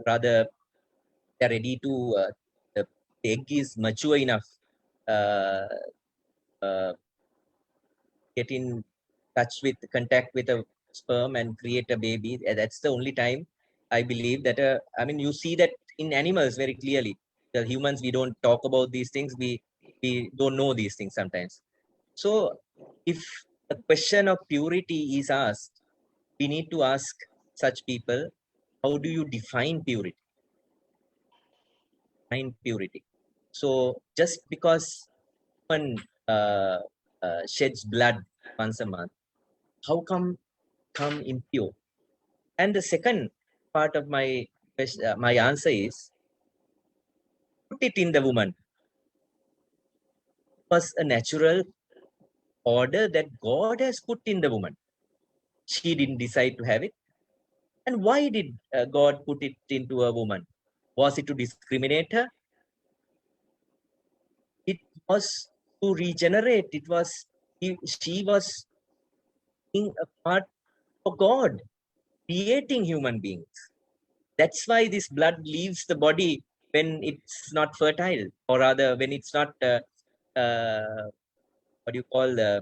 rather they are ready to the egg is mature enough, uh, uh, get in touch with contact with a sperm and create a baby. That's the only time I believe that. I mean, you see that in animals very clearly. The humans, we don't talk about these things. We don't know these things sometimes. So, if a question of purity is asked, we need to ask such people, how do you define purity? Define purity. So, just because one sheds blood once a month, how come impure? And the second part of my my answer is, put it in the woman. It was a natural order that God has put in the woman. She didn't decide to have it. And why did God put it into a woman? Was it to discriminate her? It was to regenerate. It was she was being a part of God, creating human beings. That's why this blood leaves the body when it's not fertile, or rather when it's not what do you call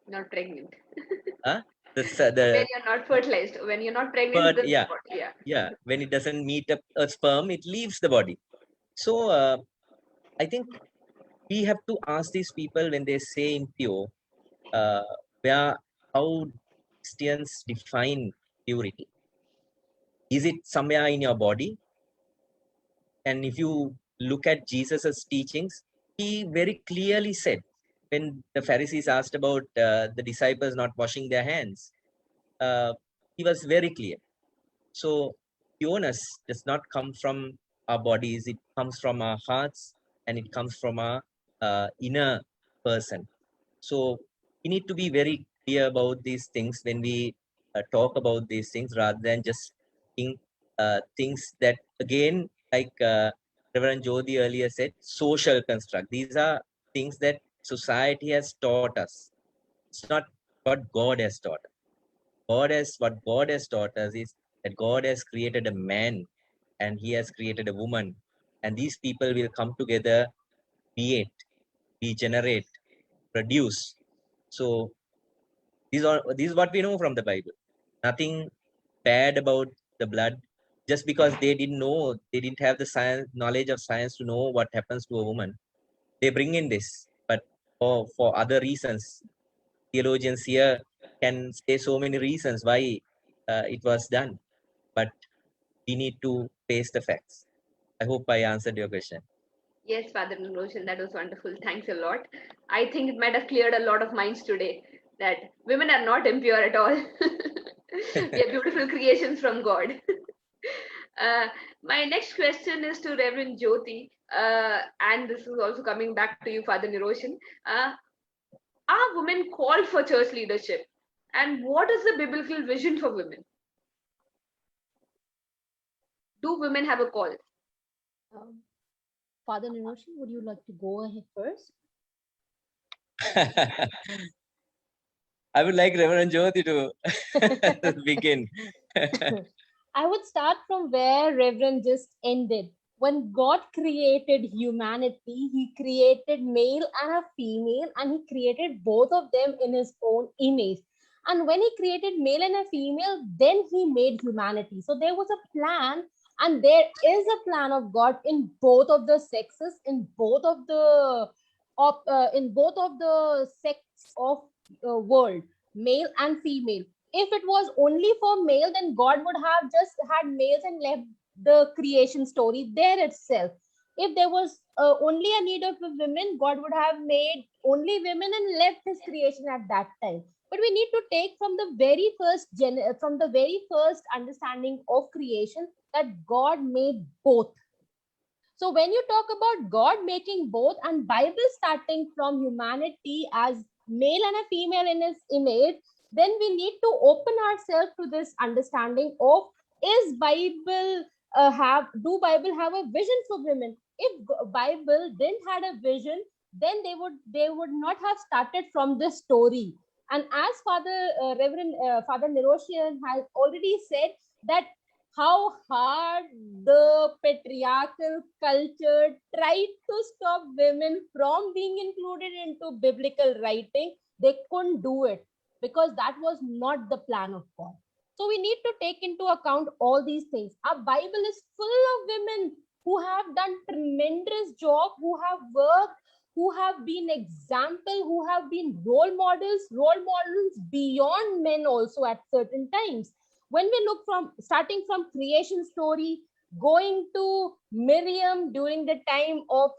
Not pregnant. the When you're not fertilized, when you're not pregnant, but then yeah, what? Yeah. yeah, when it doesn't meet a sperm, it leaves the body. So I think we have to ask these people when they say impure, where how Christians define purity. Is it somewhere in your body? And if you look at Jesus's teachings, he very clearly said, when the Pharisees asked about the disciples not washing their hands, he was very clear. So pureness does not come from our bodies, it comes from our hearts, and it comes from our inner person. So we need to be very clear about these things when we talk about these things, rather than just think things that, again, like Reverend Jyoti earlier said, social construct. These are things that society has taught us. It's not what God has taught us. What God has taught us is that God has created a man and he has created a woman, and these people will come together, create, regenerate, produce. So this is what we know from the Bible. Nothing bad about the blood. Just because they didn't have the science knowledge of science to know what happens to a woman, they bring in this. But for other reasons, theologians here can say so many reasons why it was done. But we need to face the facts. I hope I answered your question. Yes, Father Roshan, that was wonderful. Thanks a lot. I think it might have cleared a lot of minds today that women are not impure at all. We are beautiful creations from God. My next question is to Reverend Jyoti, and this is also coming back to you, Father Niroshan. Are women called for church leadership? And what is the biblical vision for women? Do women have a call? Father Niroshan, would you like to go ahead first? I would like Reverend Jyoti to begin. I would start from where Reverend just ended. When God created humanity, he created male and a female, and he created both of them in his own image. And when he created male and a female, then he made humanity. So there was a plan, and there is a plan of God in both of the sexes, in both of the sects of world, male and female. If it was only for male, then God would have just had males and left the creation story there itself. If there was only a need of women, God would have made only women and left his creation at that time. But we need to take from the very first understanding of creation that God made both. So when you talk about God making both and Bible starting from humanity as male and a female in his image, then we need to open ourselves to this understanding of, is Bible do Bible have a vision for women? If Bible didn't had a vision, then they would not have started from this story. And as Reverend Father Niroshan has already said, that how hard the patriarchal culture tried to stop women from being included into biblical writing. They couldn't do it because that was not the plan of God. So we need to take into account all these things. Our Bible is full of women who have done tremendous job, who have worked, who have been example, who have been role models beyond men also at certain times. When we look from starting from creation story, going to Miriam during the time of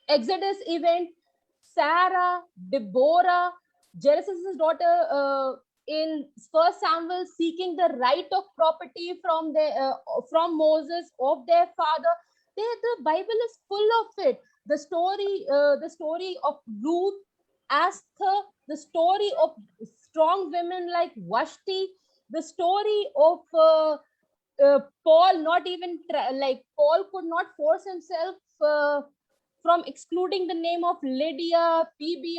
Exodus event, Sarah, Deborah, Jerusalem's daughter, in First Samuel, seeking the right of property from Moses of their father. The Bible is full of it. The story of Ruth, Esther, the story of strong women like Vashti, the story of Paul. Not even like Paul could not force himself from excluding the name of Lydia, Phoebe,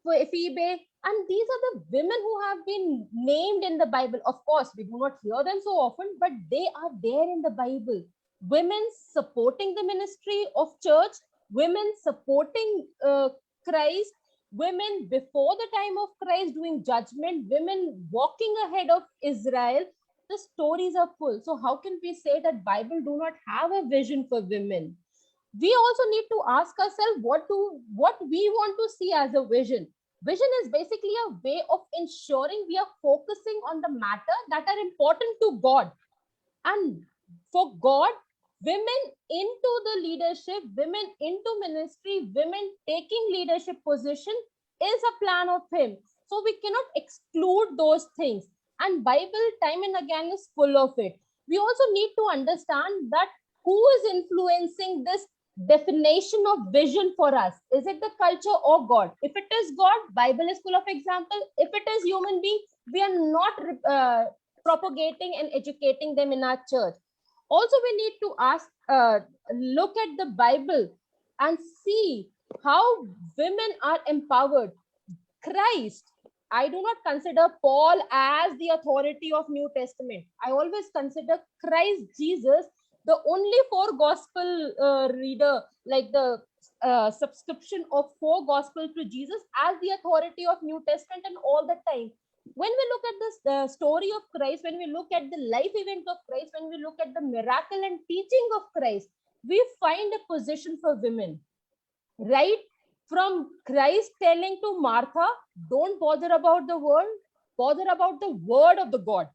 and these are the women who have been named in the Bible. Of course, we do not hear them so often, but they are there in the Bible. Women supporting the ministry of church, women supporting Christ, women before the time of Christ doing judgment, women walking ahead of Israel. The stories are full. So how can we say that Bible do not have a vision for women? We also need to ask ourselves what we want to see as a vision. Vision is basically a way of ensuring we are focusing on the matter that are important to God. And for God, women into the leadership, women into ministry, women taking leadership position is a plan of Him. So we cannot exclude those things. And Bible time and again is full of it. We also need to understand that who is influencing this definition of vision for us. Is it the culture or God? If it is God, Bible is full of example. If it is human being, we are not propagating and educating them in our church. Also, we need to look at the Bible and see how women are empowered. Christ, I do not consider Paul as the authority of New Testament. I always consider Christ Jesus the only four gospel reader, like the subscription of four gospels to Jesus as the authority of New Testament and all the time. When we look at this story of Christ, when we look at the life event of Christ, when we look at the miracle and teaching of Christ, we find a position for women, right? From Christ telling to Martha, don't bother about the world, bother about the word of the God.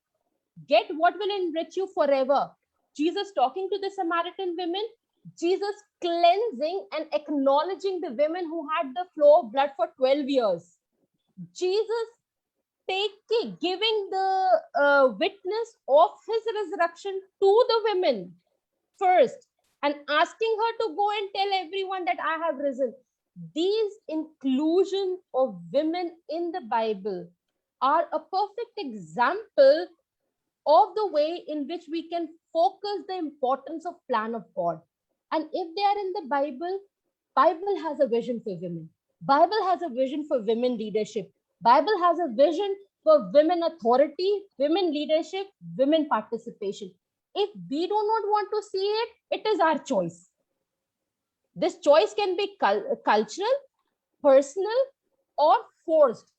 Get what will enrich you forever. Jesus talking to the Samaritan women, Jesus cleansing and acknowledging the women who had the flow of blood for 12 years. Jesus giving the witness of his resurrection to the women first and asking her to go and tell everyone that I have risen. These inclusion of women in the Bible are a perfect example of the way in which we can focus the importance of plan of God. And if they are in the Bible has a vision for women. Bible has a vision for women leadership. Bible has a vision for women authority, women leadership, women participation. If we do not want to see it, it is our choice. This choice can be cultural, personal, or forced.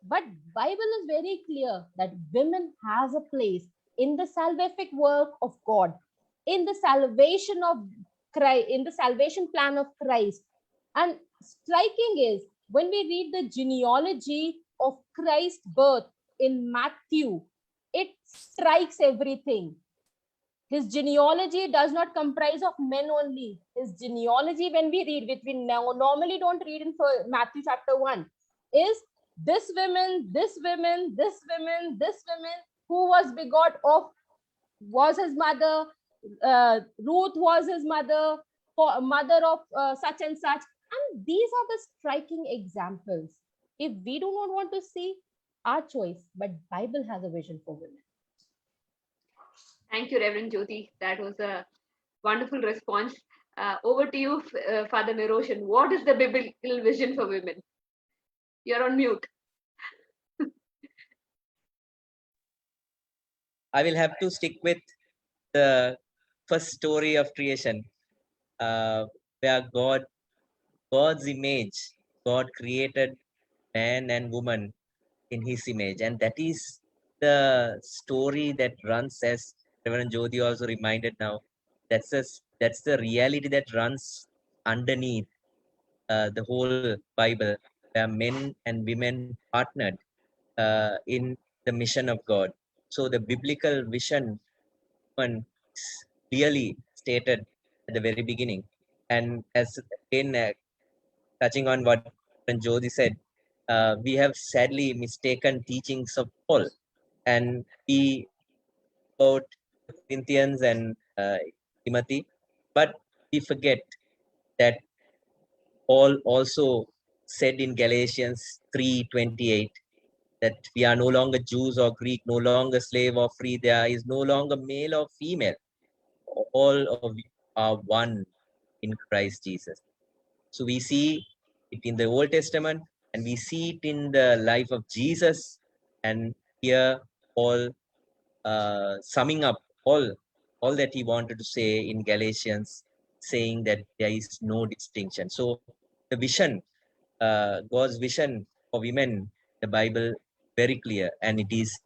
But Bible is very clear that women has a place in the salvific work of God, in the salvation of Christ, in the salvation plan of Christ. And striking is when we read the genealogy of Christ's birth in Matthew, it strikes everything. His genealogy does not comprise of men only. His genealogy, when we read, which we now normally don't read in Matthew chapter 1, is this woman, this woman, this woman, this woman, who was begot of, was his mother, Ruth was his mother, mother of such and such. And these are the striking examples. If we do not want to see, our choice, but Bible has a vision for women. Thank you, Reverend Jyoti. That was a wonderful response. Over to you, Father Niroshan. What is the biblical vision for women? You're on mute. I will have to stick with the first story of creation, where God's image, God created man and woman in His image, and that is the story that runs, as Reverend Jyoti also reminded now. That's the reality that runs underneath the whole Bible, where men and women partnered in the mission of God. So the biblical vision is clearly stated at the very beginning. And as again, touching on what Jyoti said, we have sadly mistaken teachings of Paul, and we about Corinthians and Timothy, but we forget that Paul also said in Galatians 3:28 that we are no longer Jews or Greek, no longer slave or free. There is no longer male or female. All of you are one in Christ Jesus. So we see it in the Old Testament and we see it in the life of Jesus. And here Paul summing up all that he wanted to say in Galatians, saying that there is no distinction. So the vision, God's vision for women, the Bible very clear, and it's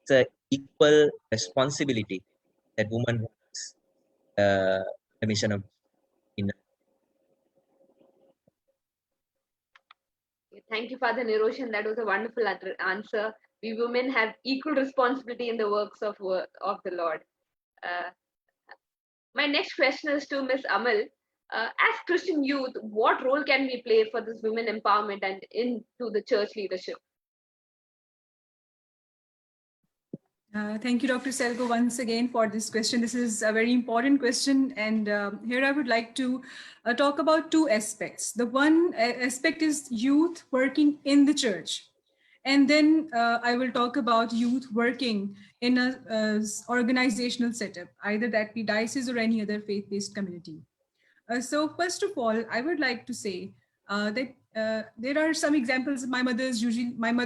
a equal responsibility that woman has, the mission of in. Thank you, Father Niroshan. That was a wonderful answer. We women have equal responsibility in the works of the Lord. Uh, my next question is to Miss Amal. As Christian youth, what role can we play for this women empowerment and into the church leadership? Thank you, Dr. Selgo, once again for this question. This is a very important question. And here I would like to talk about two aspects. The one aspect is youth working in the church. And then I will talk about youth working in a organizational setup, either that be diocese or any other faith-based community. So first of all, I would like to say that there are some examples my mother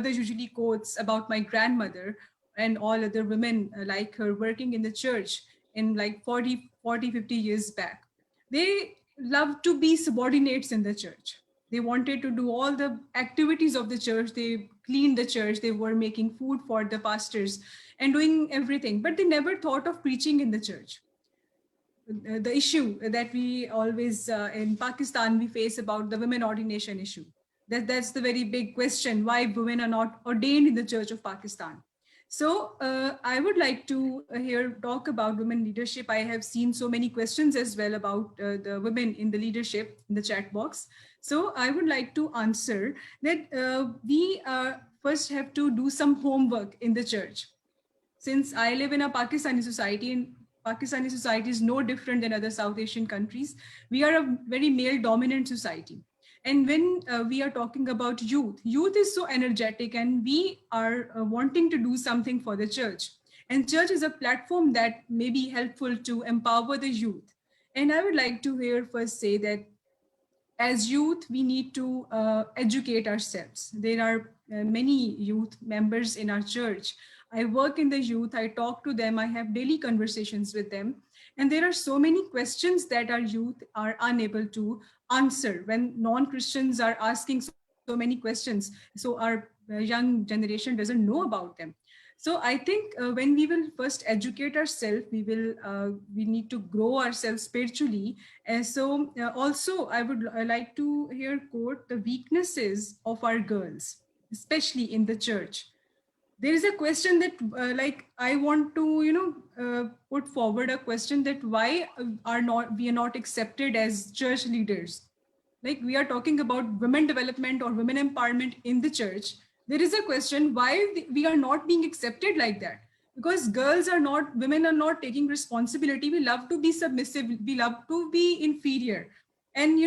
usually quotes about my grandmother and all other women like her working in the church in like 50 years back. They loved to be subordinates in the church. They wanted to do all the activities of the church. They cleaned the church. They were making food for the pastors and doing everything, but they never thought of preaching in the church. The issue that we always in Pakistan we face about the women ordination issue. That's the very big question, why women are not ordained in the Church of Pakistan. So I would like to here talk about women leadership. I have seen so many questions as well about the women in the leadership in the chat box. So I would like to answer that we first have to do some homework in the church. Since I live in a Pakistani society, and Pakistani society is no different than other South Asian countries, we are a very male dominant society. And when we are talking about youth, youth is so energetic and we are wanting to do something for the church. And church is a platform that may be helpful to empower the youth. And I would like to here first say that as youth, we need to educate ourselves. There are many youth members in our church. I work in the youth, I talk to them, I have daily conversations with them. And there are so many questions that our youth are unable to answer when non-Christians are asking so many questions. So our young generation doesn't know about them. So I think when we will first educate ourselves, we need to grow ourselves spiritually. And so also I would like to here quote the weaknesses of our girls, especially in the church. There is a question that like I want to put forward a question that why are not we are not accepted as church leaders. Like we are talking about women development or women empowerment in the church. There is a question why we are not being accepted like that, because women are not taking responsibility. We love to be submissive, we love to be inferior. And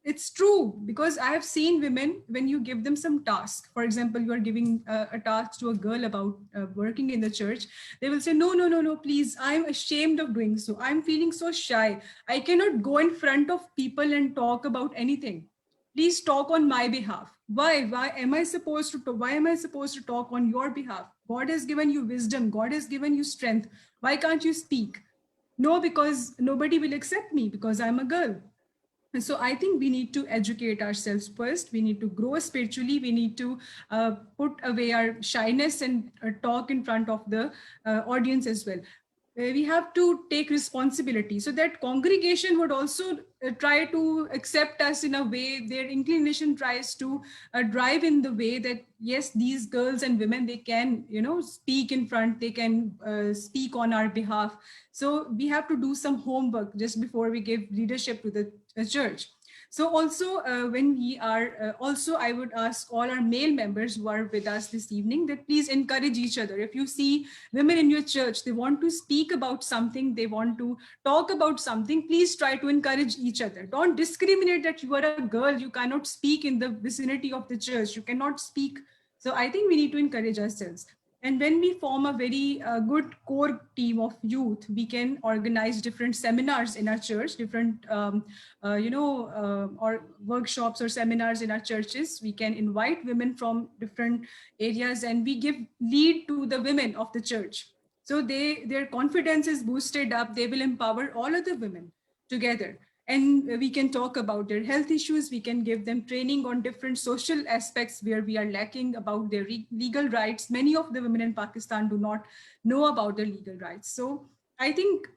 it's true, because I have seen women, when you give them some task, for example, you are giving a task to a girl about working in the church, they will say, no, no, no, no, please, I'm ashamed of doing so. I'm feeling so shy. I cannot go in front of people and talk about anything. Please talk on my behalf. Why am I supposed to why am I supposed to talk on your behalf? God has given you wisdom. God has given you strength. Why can't you speak? No, because nobody will accept me because I'm a girl. And so I think we need to educate ourselves first. We need to grow spiritually. We need to put away our shyness and talk in front of the audience as well. We have to take responsibility so that congregation would also try to accept us in a way. Their inclination tries to drive in the way that yes, these girls and women, they can speak in front, they can speak on our behalf. So we have to do some homework just before we give leadership to the church. So also when we are also, I would ask all our male members who are with us this evening that please encourage each other. If you see women in your church, they want to speak about something, they want to talk about something, please try to encourage each other. Don't discriminate that you are a girl, you cannot speak in the vicinity of the church, you cannot speak. So I think we need to encourage ourselves. And when we form a very good core team of youth, we can organize different seminars in our church, different, or workshops or seminars in our churches. We can invite women from different areas and we give lead to the women of the church. So their confidence is boosted up. They will empower all other women together. And we can talk about their health issues. We can give them training on different social aspects where we are lacking about their legal rights. Many of the women in Pakistan do not know about their legal rights. So I think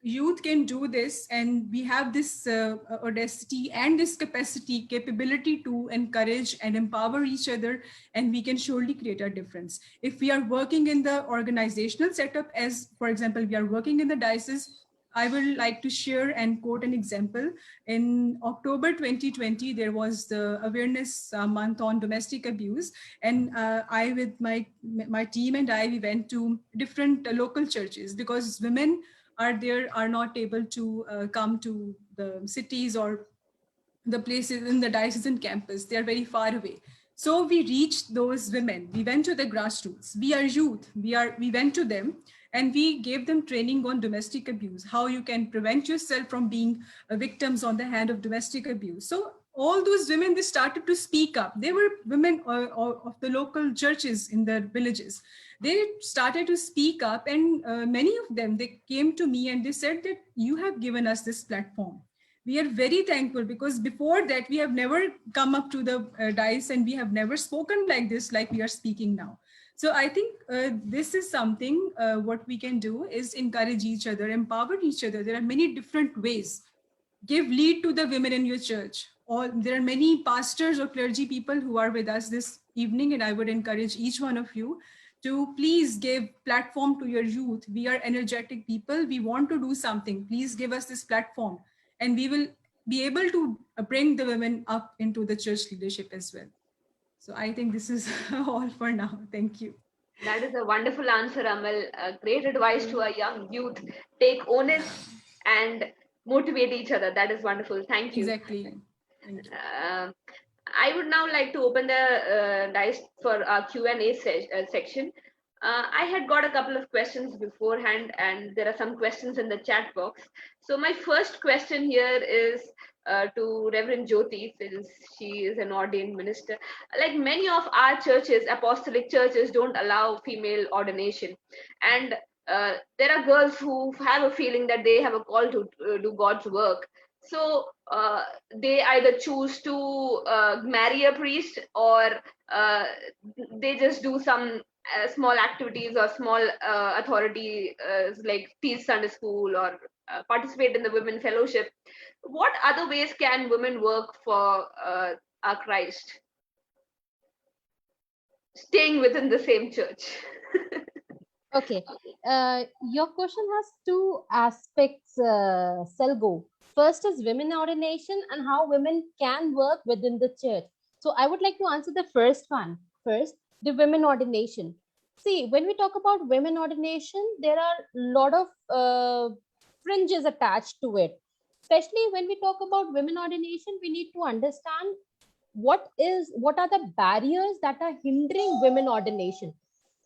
youth can do this, and we have this audacity and this capability to encourage and empower each other, and we can surely create a difference. If we are working in the organizational setup, as for example we are working in the diocese, I would like to share and quote an example. In October 2020, there was the awareness month on domestic abuse, and I, with my team and I, we went to different local churches, because women are not able to come to the cities or the places in the diocesan campus. They are very far away. So we reached those women. We went to the grassroots. We are youth. We went to them, and we gave them training on domestic abuse, how you can prevent yourself from being victims on the hand of domestic abuse. So all those women, they started to speak up. They were women of the local churches in their villages. They started to speak up, and many of them, they came to me and they said that you have given us this platform. We are very thankful, because before that we have never come up to the dais, and we have never spoken like this, like we are speaking now. So I think this is something what we can do is encourage each other, empower each other. There are many different ways. Give lead to the women in your church. Or there are many pastors or clergy people who are with us this evening, and I would encourage each one of you to please give platform to your youth. We are energetic people. We want to do something. Please give us this platform, and we will be able to bring the women up into the church leadership as well. So I think this is all for now. Thank you. That is a wonderful answer, Amal. Great advice to our young youth. Take onus and motivate each other. That is wonderful. Thank you. Exactly. Thank you. I would now like to open the dice for our Q&A section. I had got a couple of questions beforehand, and there are some questions in the chat box. So my first question here is to Reverend Jyoti, since she is an ordained minister. Like many of our churches, apostolic churches, don't allow female ordination. And there are girls who have a feeling that they have a call to do God's work. So they either choose to marry a priest, or they just do some small activities or small authority like teach Sunday school or participate in the women fellowship. What other ways can women work for our Christ, staying within the same church? Okay. Your question has two aspects, Selgo. First is women ordination and how women can work within the church. So I would like to answer the first one first, the women ordination. See, when we talk about women ordination, there are a lot of fringes attached to it. Especially when we talk about women ordination, we need to understand what are the barriers that are hindering women ordination.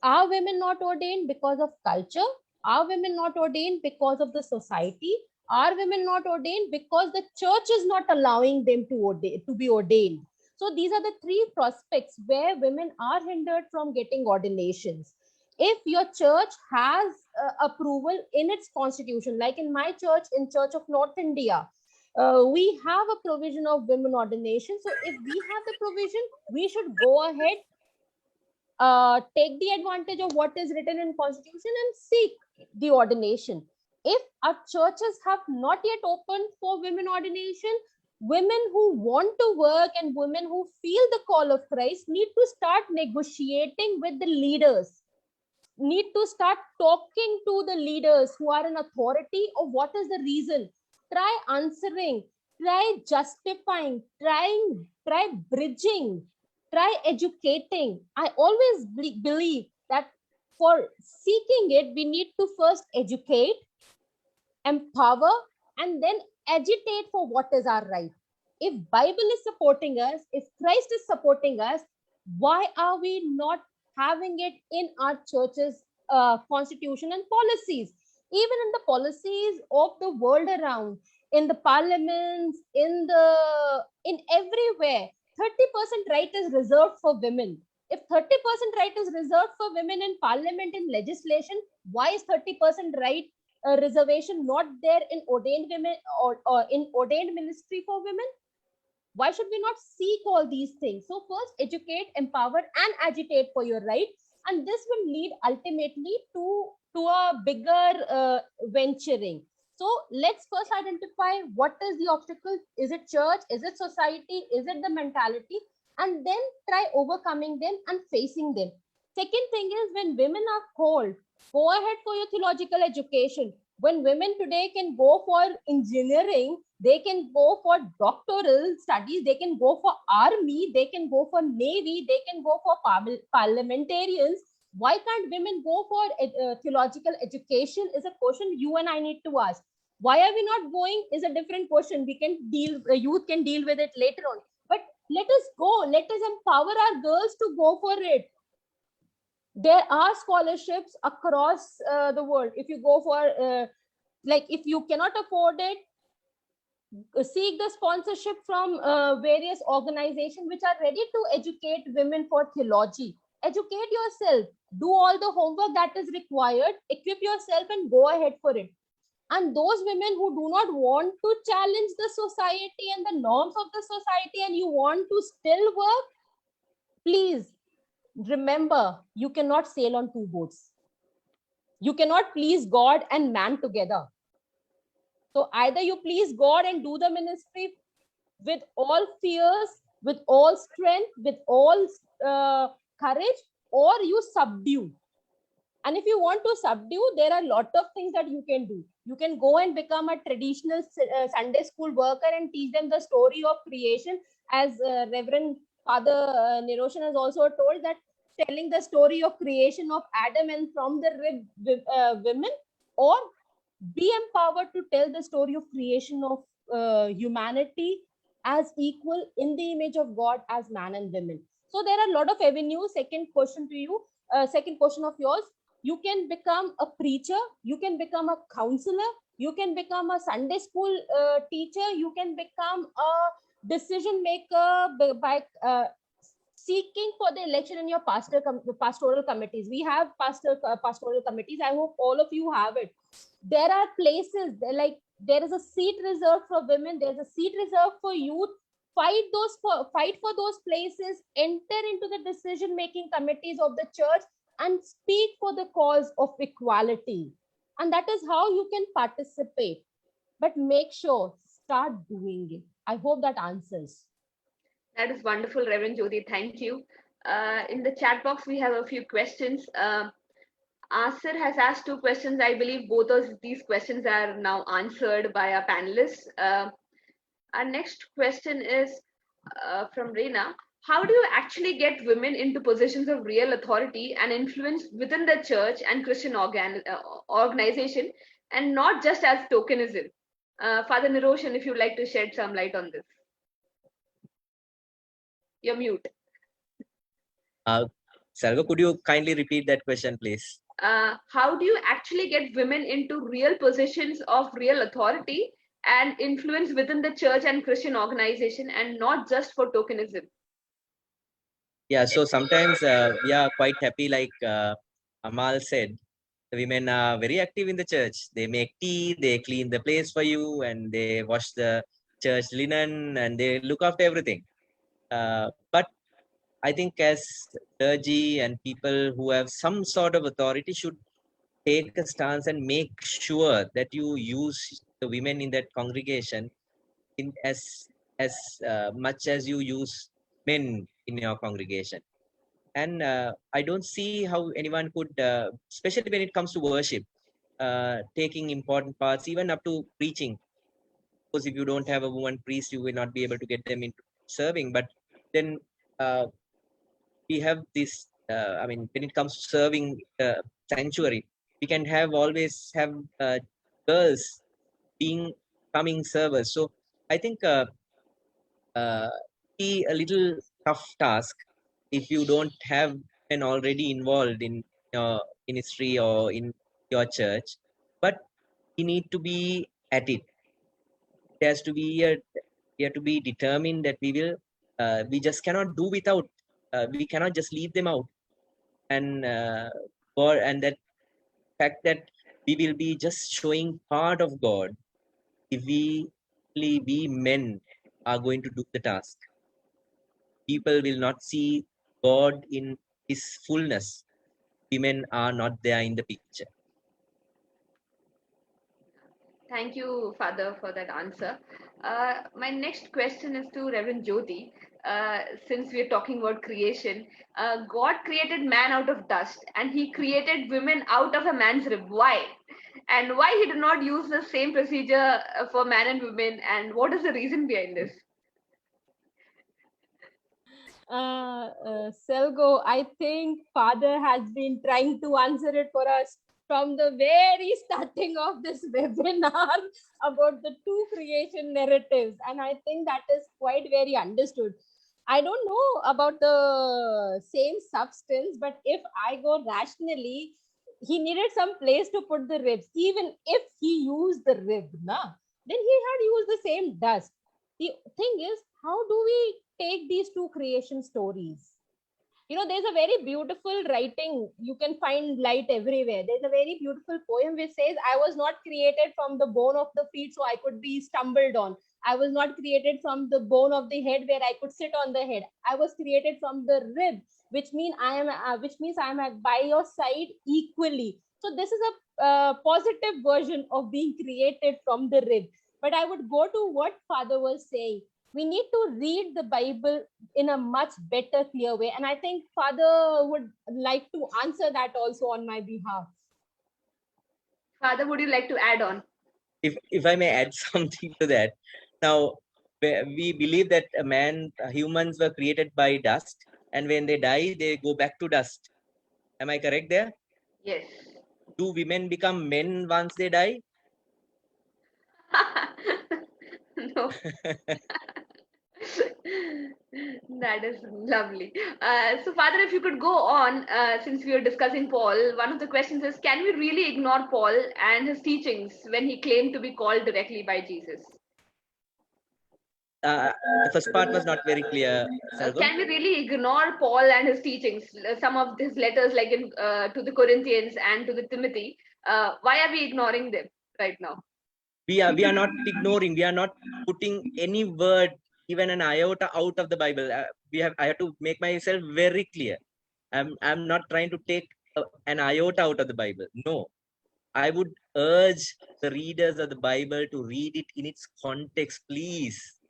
Are women not ordained because of culture? Are women not ordained because of the society? Are women not ordained because the church is not allowing them to be ordained? So these are the three prospects where women are hindered from getting ordinations. If your church has approval in its constitution, like in my church, in Church of North India, we have a provision of women ordination. So if we have the provision, we should go ahead, take the advantage of what is written in constitution and seek the ordination. If our churches have not yet opened for women ordination, women who want to work and women who feel the call of Christ need to start negotiating with the leaders, need to start talking to the leaders who are in authority of what is the reason. Try answering, try justifying, try bridging, try educating. I always believe that for seeking it, we need to first educate, empower, and then agitate for what is our right. If Bible is supporting us, if Christ is supporting us, why are we not having it in our churches constitution and policies? Even in the policies of the world around, in the parliaments, in everywhere, 30% right is reserved for women. If 30% right is reserved for women in parliament, in legislation, why is 30% right reservation not there in ordained women or in ordained ministry for women? Why should we not seek all these things? So first, educate, empower, and agitate for your right, and this will lead ultimately to a bigger venturing. So let's first identify what is the obstacle. Is it church? Is it society? Is it the mentality? And then try overcoming them and facing them. Second thing is, when women are called, go ahead for your theological education. When women today can go for engineering, they can go for doctoral studies, they can go for army, they can go for navy, they can go for parliamentarians. Why can't women go for theological education is a question you and I need to ask. Why are we not going is a different question. We can deal, youth can deal with it later on. But let us go, let us empower our girls to go for it. There are scholarships across the world. If you go for like, if you cannot afford it, seek the sponsorship from various organizations which are ready to educate women for theology. Educate yourself, do all the homework that is required, equip yourself and go ahead for it. And those women who do not want to challenge the society and the norms of the society and you want to still work, please remember, you cannot sail on two boats. You cannot please God and man together. So either you please God and do the ministry with all fears, with all strength, with all courage, or you subdue. And if you want to subdue, there are a lot of things that you can do. You can go and become a traditional Sunday school worker and teach them the story of creation, as Reverend Father Niroshan has also told, that telling the story of creation of Adam and from the rib women, or be empowered to tell the story of creation of humanity as equal in the image of God as man and women. So there are a lot of avenues. Second question to you, second question of yours, you can become a preacher, you can become a counselor, you can become a Sunday school teacher, you can become a decision maker by seeking for the election in your pastoral committees. We have pastoral committees. I hope all of you have it. There are places like there is a seat reserved for women, there's a seat reserved for youth. Fight for those places, enter into the decision making committees of the church and speak for the cause of equality. And that is how you can participate. But make sure, start doing it. I hope that answers. That is wonderful, Reverend Jyoti. Thank you. In the chat box, we have a few questions. Asir has asked two questions. I believe both of these questions are now answered by our panelists. Our next question is from Reena. How do you actually get women into positions of real authority and influence within the church and Christian organization, and not just as tokenism? Father Niroshan, if you'd like to shed some light on this. You're mute. Sarga, could you kindly repeat that question, please? How do you actually get women into real positions of real authority and influence within the church and Christian organization, and not just for tokenism? Yeah, so sometimes we are quite happy, like Amal said, the women are very active in the church. They make tea, they clean the place for you, and they wash the church linen, and they look after everything. But I think as clergy and people who have some sort of authority should take a stance and make sure that you use the women in that congregation in as much as you use men in your congregation. And I don't see how anyone could, especially when it comes to worship, taking important parts, even up to preaching. Because if you don't have a woman priest, you will not be able to get them into serving. But then we have this, I mean, when it comes to serving sanctuary, we can always have girls being coming servers. So I think be a little tough task if you don't have been already involved in your ministry or in your church, but we need to be at it. There has to be we have to be determined that we just cannot do without. We cannot just leave them out, and and that fact that we will be just showing part of God if we men are going to do the task. People will not see God in his fullness. Women are not there in the picture. Thank you, Father, for that answer. My next question is to Reverend Jyoti. Since we're talking about creation, God created man out of dust and he created women out of a man's rib. Why? And why he did not use the same procedure for man and women? And what is the reason behind this? Selgo, I think Father has been trying to answer it for us from the very starting of this webinar about the two creation narratives. And I think that is quite very understood. I don't know about the same substance, but if I go rationally, he needed some place to put the ribs. Even if he used the rib, then he had used the same dust. The thing is, how do we take these two creation stories? There's a very beautiful writing. You can find light everywhere. There's a very beautiful poem which says, I was not created from the bone of the feet so I could be stumbled on. I was not created from the bone of the head where I could sit on the head. I was created from the rib, which means I am by your side equally. So this is a positive version of being created from the rib. But I would go to what Father was saying. We need to read the Bible in a much better, clear way. And I think Father would like to answer that also on my behalf. Father, would you like to add on? If I may add something to that. Now, we believe that humans were created by dust, and when they die, they go back to dust. Am I correct there? Yes. Do women become men once they die? No. That is lovely. So, Father, if you could go on, since we are discussing Paul, one of the questions is, can we really ignore Paul and his teachings when he claimed to be called directly by Jesus? The first part was not very clear, Selgo. Can we really ignore Paul and his teachings? Some of his letters, like to the Corinthians and to the Timothy, why are we ignoring them right now? We are not ignoring. We are not putting any word, even an iota, out of the Bible. I have to make myself very clear. I'm not trying to take an iota out of the Bible. No, I would urge the readers of the Bible to read it in its context, please.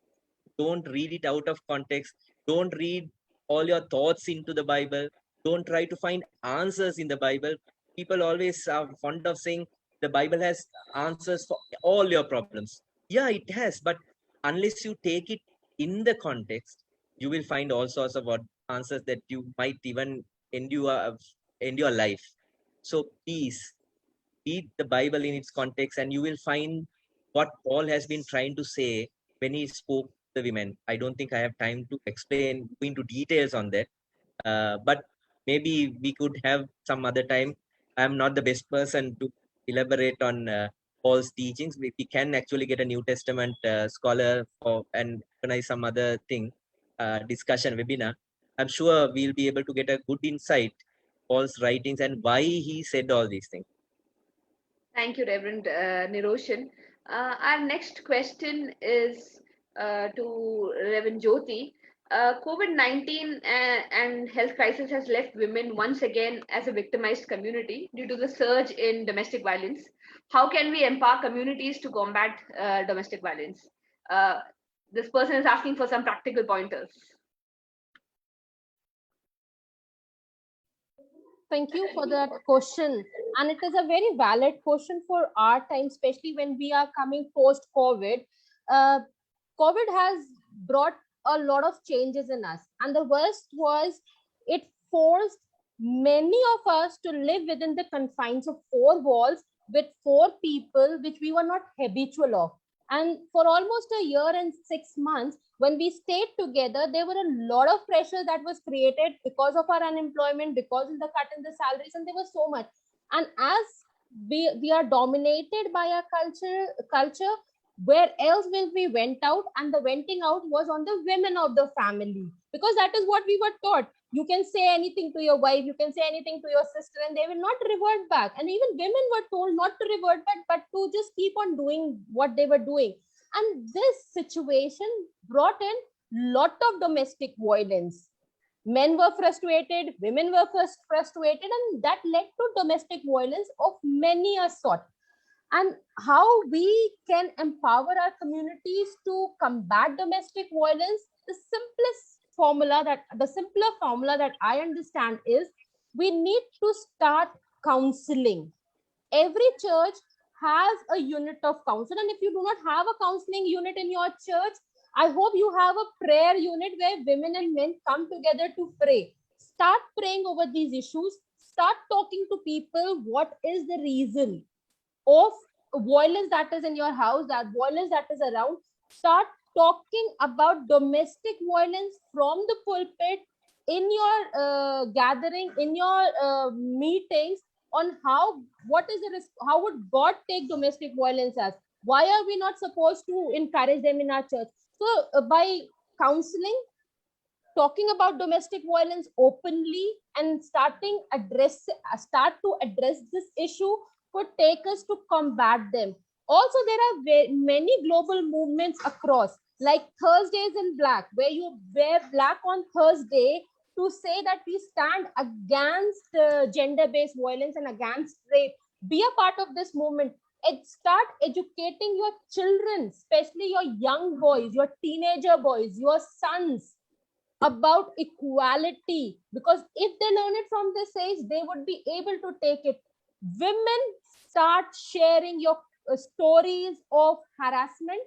Don't read it out of context. Don't read all your thoughts into the Bible. Don't try to find answers in the Bible. People always are fond of saying the Bible has answers for all your problems. Yeah, it has, but unless you take it in the context, you will find all sorts of answers that you might even endure life. So please read the Bible in its context, and you will find what Paul has been trying to say when he spoke to the women. I don't think I have time to explain, go into details on that. But maybe we could have some other time. I'm not the best person to elaborate on Paul's teachings. We can actually get a New Testament scholar and organize some other thing, discussion webinar. I'm sure we'll be able to get a good insight Paul's writings and why he said all these things. Thank you, Reverend Niroshan. Our next question is to Reverend Jyoti. COVID-19 and health crisis has left women once again as a victimized community due to the surge in domestic violence. How can we empower communities to combat domestic violence? This person is asking for some practical pointers. Thank you for that question. And it is a very valid question for our time, especially when we are coming post-COVID. COVID has brought a lot of changes in us. And the worst was it forced many of us to live within the confines of four walls with four people, which we were not habitual of. And for almost a year and 6 months, when we stayed together, there were a lot of pressure that was created because of our unemployment, because of the cut in the salaries, and there was so much. And as we are dominated by our culture, where else will we went out? And the venting out was on the women of the family, because that is what we were taught. You can say anything to your wife, you can say anything to your sister, and they will not revert back. And even women were told not to revert back, but to just keep on doing what they were doing. And this situation brought in lot of domestic violence. Men were frustrated, women were frustrated, and that led to domestic violence of many a sort. and how we can empower our communities to combat domestic violence. The simpler formula that I understand is we need to start counseling. Every church has a unit of counsel, and if you do not have a counseling unit in your church, I hope you have a prayer unit where women and men come together to pray. Start praying over these issues. Start talking to people. What is the reason of violence that is in your house, that violence that is around? Start talking about domestic violence from the pulpit, in your gathering, in your meetings, on how would God take domestic violence as? Why are we not supposed to encourage them in our church? So by counseling, talking about domestic violence openly, and start to address this issue could take us to combat them. Also, there are many global movements across, like Thursdays in Black, where you wear black on Thursday to say that we stand against gender-based violence and against rape. Be a part of this movement and start educating your children, especially your young boys, your teenager boys, your sons, about equality, because if they learn it from this age, they would be able to take it. Women, start sharing your stories of harassment,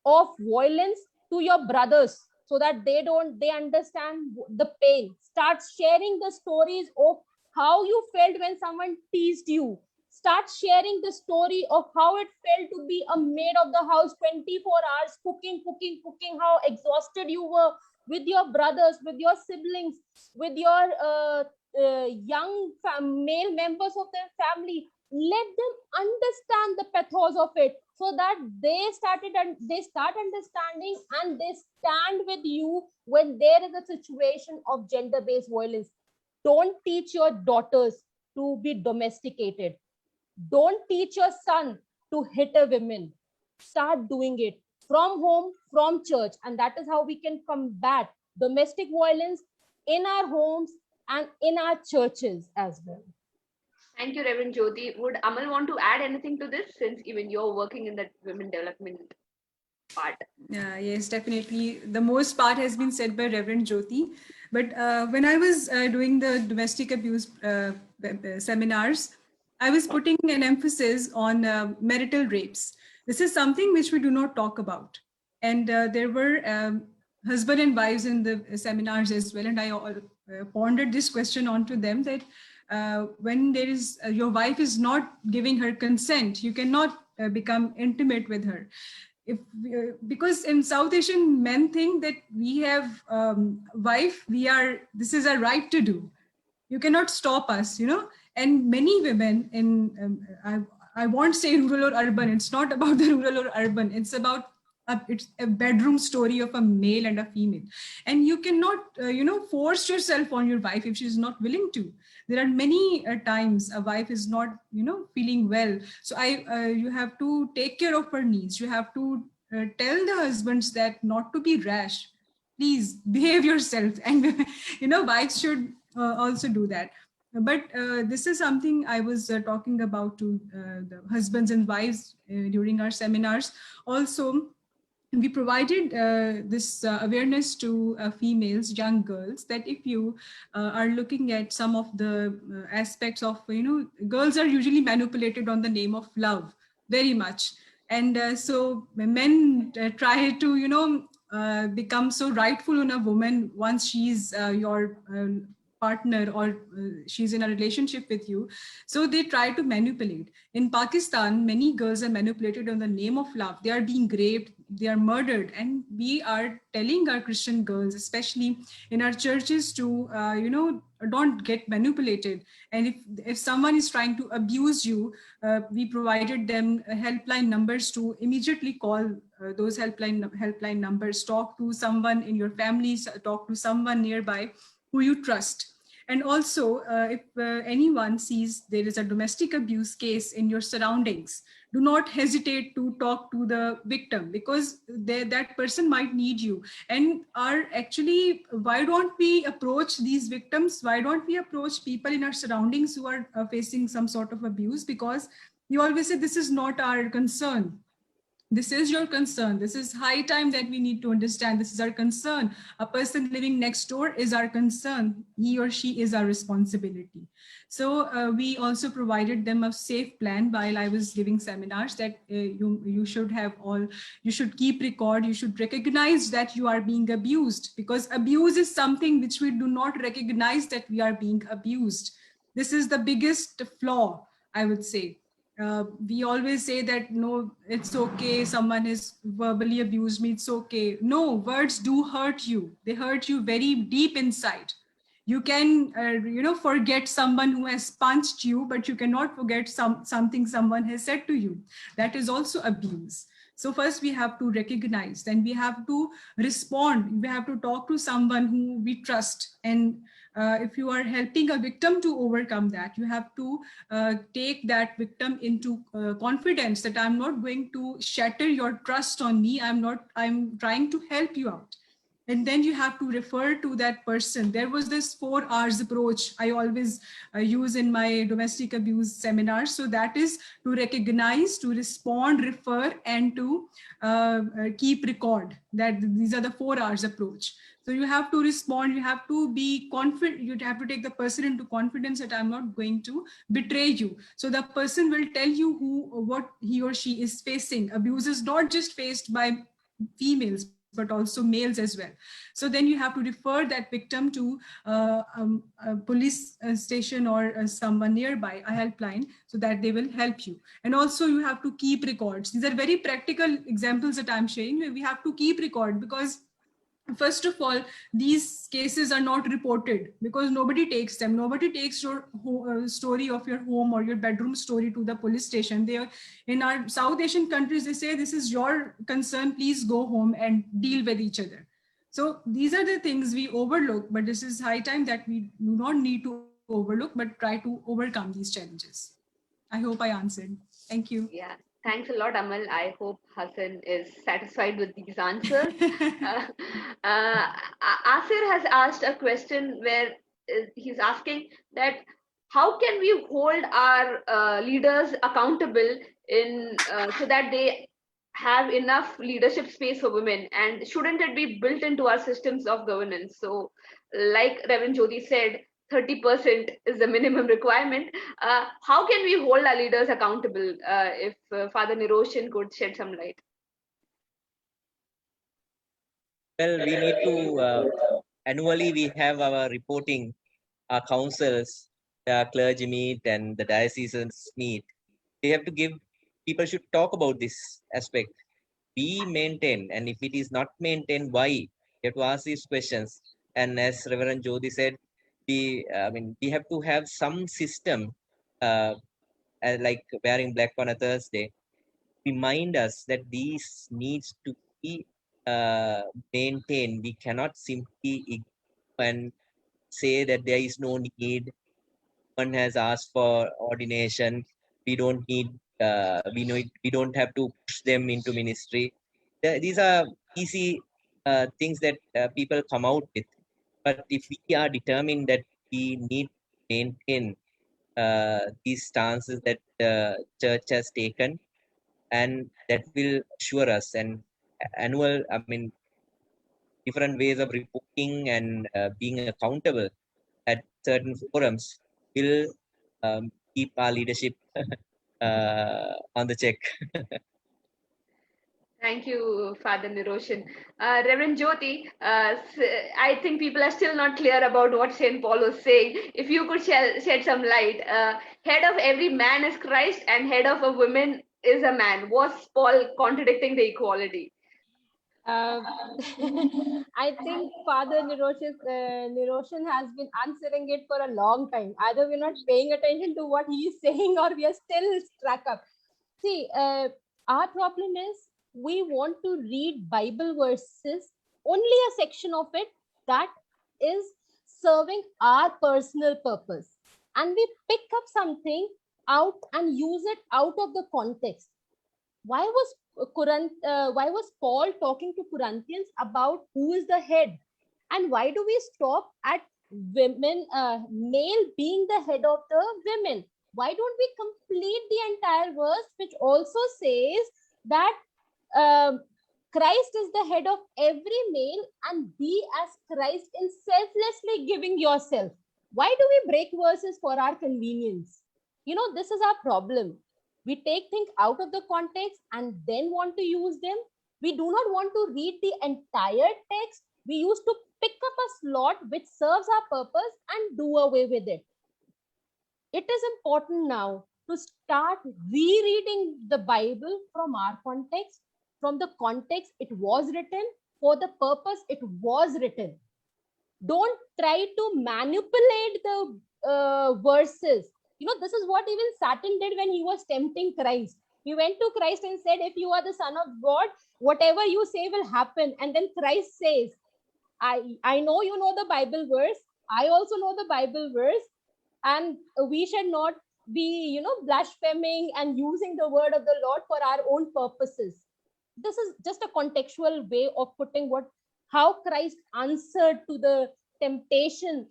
of violence to your brothers, so that they understand the pain. Start sharing the stories of how you felt when someone teased you. Start sharing the story of how it felt to be a maid of the house 24 hours, cooking, how exhausted you were, with your brothers, with your siblings, with your young male members of their family. Let them understand the pathos of it, so that they start understanding, and they stand with you when there is a situation of gender-based violence. Don't teach your daughters to be domesticated. Don't teach your son to hit a woman. Start doing it from home, from church, and that is how we can combat domestic violence in our homes and in our churches as well. Thank you, Reverend Jyoti. Would Amal want to add anything to this, since even you're working in that women development part? Yes, definitely. The most part has been said by Reverend Jyoti. But when I was doing the domestic abuse seminars, I was putting an emphasis on marital rapes. This is something which we do not talk about. And there were husband and wives in the seminars as well. And I pondered this question onto them, that when there is your wife is not giving her consent, you cannot become intimate with her. Because in South Asian, men think that we have wife, this is our right to do. You cannot stop us, and many women in I won't say rural or urban. It's not about the rural or urban. It's about it's a bedroom story of a male and a female, and you cannot force yourself on your wife if she's not willing to. There are many times a wife is not feeling well, so you have to take care of her needs. You have to tell the husbands that not to be rash, please behave yourself, and wives should also do that. But this is something I was talking about to the husbands and wives during our seminars. Also, we provided this awareness to females, young girls, that if you are looking at some of the aspects of, girls are usually manipulated on the name of love very much. And so men try to, become so rightful on a woman once she's your partner, or she's in a relationship with you. So they try to manipulate. In Pakistan, many girls are manipulated on the name of love. They are being raped, they are murdered. And we are telling our Christian girls, especially in our churches, to, don't get manipulated. And if someone is trying to abuse you, we provided them helpline numbers to immediately call those helpline numbers. Talk to someone in your family, talk to someone nearby who you trust. And also, if anyone sees there is a domestic abuse case in your surroundings, do not hesitate to talk to the victim, because that person might need you. And why don't we approach these victims? Why don't we approach people in our surroundings who are facing some sort of abuse? Because You always say, this is not our concern. This is your concern. This is high time that we need to understand. This is our concern. A person living next door is our concern. He or she is our responsibility. So we also provided them a safe plan while I was giving seminars, that you should have all, you should keep record, you should recognize that you are being abused, because abuse is something which we do not recognize that we are being abused. This is the biggest flaw, I would say. We always say that, no, it's okay, someone has verbally abused me, it's okay. No, words do hurt you. They hurt you very deep inside. You can forget someone who has punched you, but you cannot forget something someone has said to you. That is also abuse. So first we have to recognize, then we have to respond. We have to talk to someone who we trust. And if you are helping a victim to overcome that, you have to take that victim into confidence, that I'm not going to shatter your trust on me. I'm trying to help you out. And then you have to refer to that person. There was this 4 R's approach I always use in my domestic abuse seminars. So that is to recognize, to respond, refer, and to keep record. That these are the 4 R's approach. So you have to respond, you have to be confident, you have to take the person into confidence that I'm not going to betray you. So the person will tell you what he or she is facing. Abuse is not just faced by females, but also males as well. So then you have to refer that victim to a police station or someone nearby, a helpline, so that they will help you. And also you have to keep records. These are very practical examples that I'm sharing. We have to keep record, because first of all, these cases are not reported because nobody takes them. Nobody takes your story of your home or your bedroom story to the police station. They are, in our South Asian countries, they say, this is your concern, please go home and deal with each other. So these are the things we overlook, but this is high time that we do not need to overlook, but try to overcome these challenges. I hope I answered. Thank you. Yeah, thanks a lot, Amal. I hope Hassan is satisfied with these answers. Asir has asked a question where he's asking that how can we hold our leaders accountable so that they have enough leadership space for women, and shouldn't it be built into our systems of governance? So, like Reverend Jyoti said, 30% is the minimum requirement. How can we hold our leaders accountable? If Father Niroshan could shed some light. Well, we need to annually we have our reporting, our councils, the clergy meet and the dioceses meet. They have to give, people should talk about this aspect. Be maintained, and if it is not maintained, why? You have to ask these questions. And as Reverend Jyoti said, we have to have some system, like wearing black on a Thursday, remind us that these needs to be maintained. We cannot simply ignore and say that there is no need. One has asked for ordination. We don't need. We don't have to push them into ministry. These are easy things that people come out with. But if we are determined that we need to maintain these stances that the church has taken, and that will assure us, and annual, different ways of reporting and being accountable at certain forums will keep our leadership on the check. Thank you, Father Niroshan. Reverend Jyoti, I think people are still not clear about what St. Paul was saying. If you could shed some light, head of every man is Christ and head of a woman is a man. Was Paul contradicting the equality? Uh, I think Father Niroshan has been answering it for a long time. Either we're not paying attention to what he's saying or we are still stuck up. See, our problem is we want to read Bible verses, only a section of it that is serving our personal purpose. And we pick up something out and use it out of the context. Why was Paul talking to Corinthians about who is the head, and why do we stop at women, male being the head of the women? Why don't we complete the entire verse, which also says that Christ is the head of every male, and be as Christ in selflessly giving yourself. Why do we break verses for our convenience? This is our problem. We take things out of the context and then want to use them. We do not want to read the entire text. We used to pick up a slot which serves our purpose and do away with it. It is important now to start rereading the Bible from our context, from the context it was written, for the purpose it was written. Don't try to manipulate the verses. This is what even Satan did when he was tempting Christ. He went to Christ and said, if you are the Son of God, whatever you say will happen. And then Christ says, I know you know the Bible verse. I also know the Bible verse. And we should not be, blaspheming and using the word of the Lord for our own purposes. This is just a contextual way of putting how Christ answered to the temptation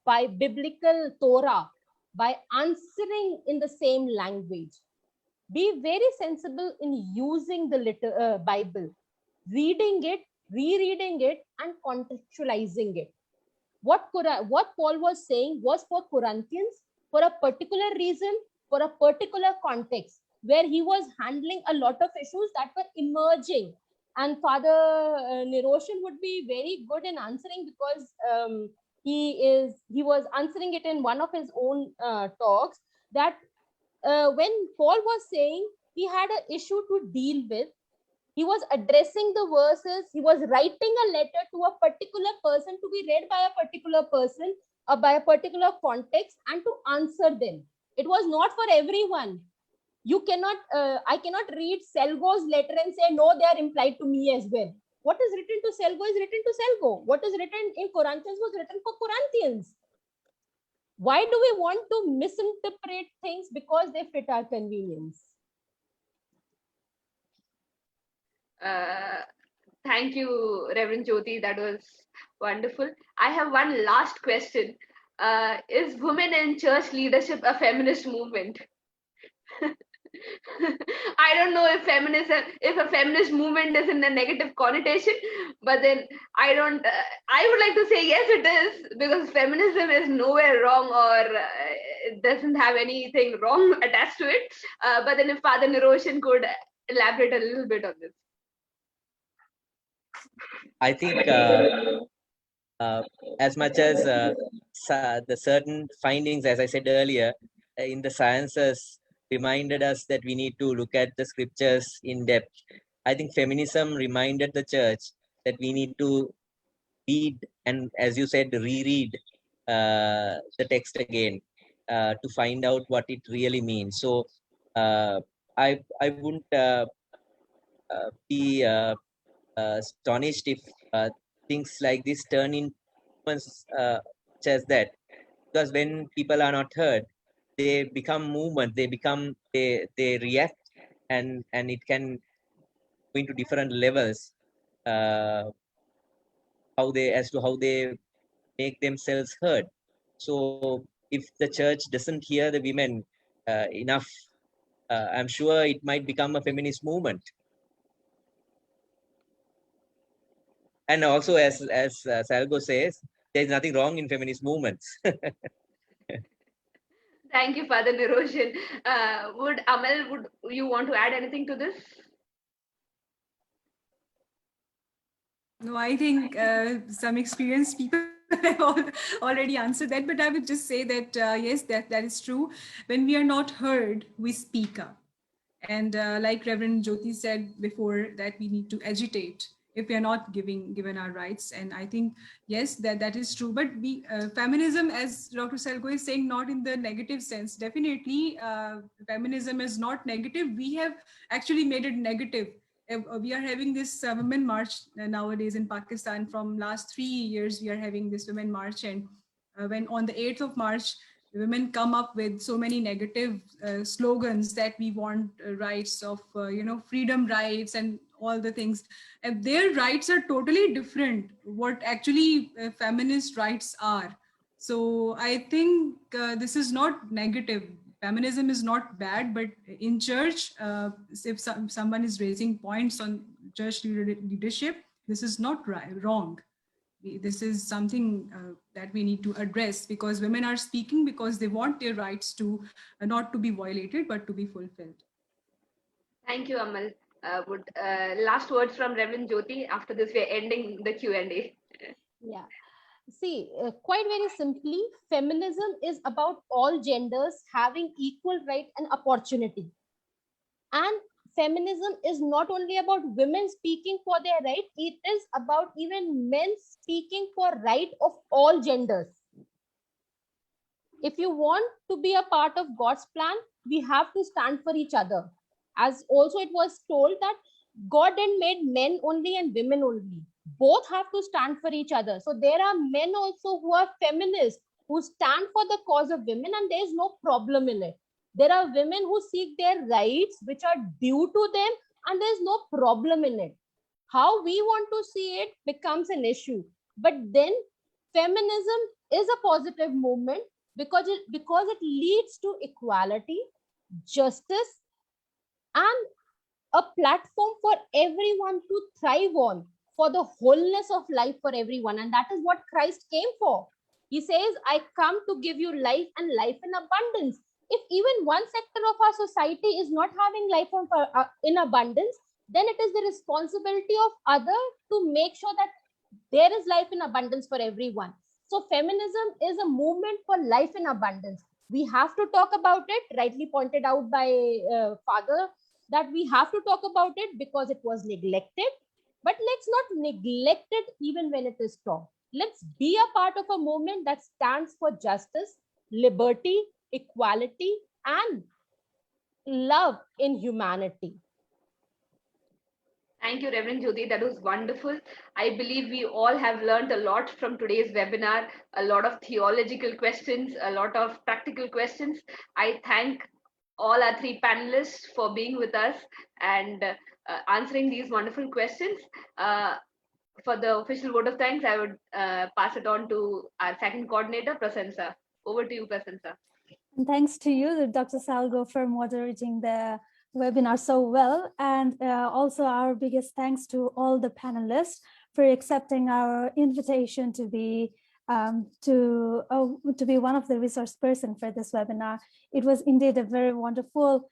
by biblical Torah, by answering in the same language. Be very sensible in using the Bible, reading it, rereading it, and contextualizing it. What Paul was saying was for Corinthians, for a particular reason, for a particular context, where he was handling a lot of issues that were emerging. And Father Niroshan would be very good in answering, because he was answering it in one of his own talks, that when Paul was saying he had an issue to deal with, he was addressing the verses, he was writing a letter to a particular person to be read by a particular person, by a particular context, and to answer them. It was not for everyone. I cannot read Selgo's letter and say, no, they are implied to me as well. What is written to Selgo is written to Selgo. What is written in Corinthians was written for Corinthians. Why do we want to misinterpret things because they fit our convenience? Thank you, Reverend Jyoti. That was wonderful. I have one last question. Is women in church leadership a feminist movement? I don't know if a feminist movement is in a negative connotation, but then I would like to say yes, it is, because feminism is nowhere wrong, or it doesn't have anything wrong attached to it. But then if Father Niroshan could elaborate a little bit on this. I think as much as the certain findings, as I said earlier, in the sciences reminded us that we need to look at the scriptures in depth. I think feminism reminded the church that we need to read and, as you said, reread the text again to find out what it really means. So I wouldn't be astonished if things like this turn in such as that, because when people are not heard, they become movement, they react, and it can go into different levels how they make themselves heard. So if the church doesn't hear the women enough, I'm sure it might become a feminist movement. And also, as Salgo says, there's nothing wrong in feminist movements. Thank you, Father Niroshan. Would you want to add anything to this? No, I think some experienced people have already answered that, but I would just say that yes, that is true. When we are not heard, we speak up. And like Reverend Jyoti said before, that we need to agitate if we are not given our rights. And I think, yes, that is true. But feminism, as Dr. Selgo is saying, not in the negative sense. Definitely, feminism is not negative. We have actually made it negative. We are having this women march nowadays in Pakistan. From last 3 years, we are having this women march. And when on the 8th of March, women come up with so many negative slogans that we want rights of, freedom rights and all the things. And their rights are totally different what actually feminist rights are. So I think this is not negative. feminism is not bad, but in church, if someone is raising points on church leadership, this is not wrong. This is something that we need to address, because women are speaking because they want their rights to not to be violated, but to be fulfilled. Thank you, Amal. Would last words from Reverend Jyoti. After this, we're ending the Q&A. Yeah. See, quite very simply, feminism is about all genders having equal right and opportunity. And feminism is not only about women speaking for their right, it is about even men speaking for right of all genders. If you want to be a part of God's plan, we have to stand for each other. As also it was told that God didn't make men only and women only. Both have to stand for each other. So there are men also who are feminists, who stand for the cause of women, and there is no problem in it. There are women who seek their rights which are due to them, and there is no problem in it. How we want to see it becomes an issue. But then feminism is a positive movement because it leads to equality, justice, and a platform for everyone to thrive on, for the wholeness of life for everyone. And that is what Christ came for. He says, I come to give you life and life in abundance. If even one sector of our society is not having life in abundance, then it is the responsibility of others to make sure that there is life in abundance for everyone. So feminism is a movement for life in abundance. We have to talk about it, rightly pointed out by Father, that we have to talk about it because it was neglected. But let's not neglect it even when it is taught. Let's be a part of a movement that stands for justice, liberty, equality, and love in humanity. Thank you, Reverend Jyoti. That was wonderful. I believe we all have learned a lot from today's webinar, a lot of theological questions, a lot of practical questions. I thank all our three panelists for being with us and answering these wonderful questions. For the official vote of thanks, I would pass it on to our second coordinator, Prasansa. Over to you, Prasansa. And thanks to you, Dr. Salgo, for moderating the webinar so well. And also our biggest thanks to all the panelists for accepting our invitation to be one of the resource person for this webinar. It was indeed a very wonderful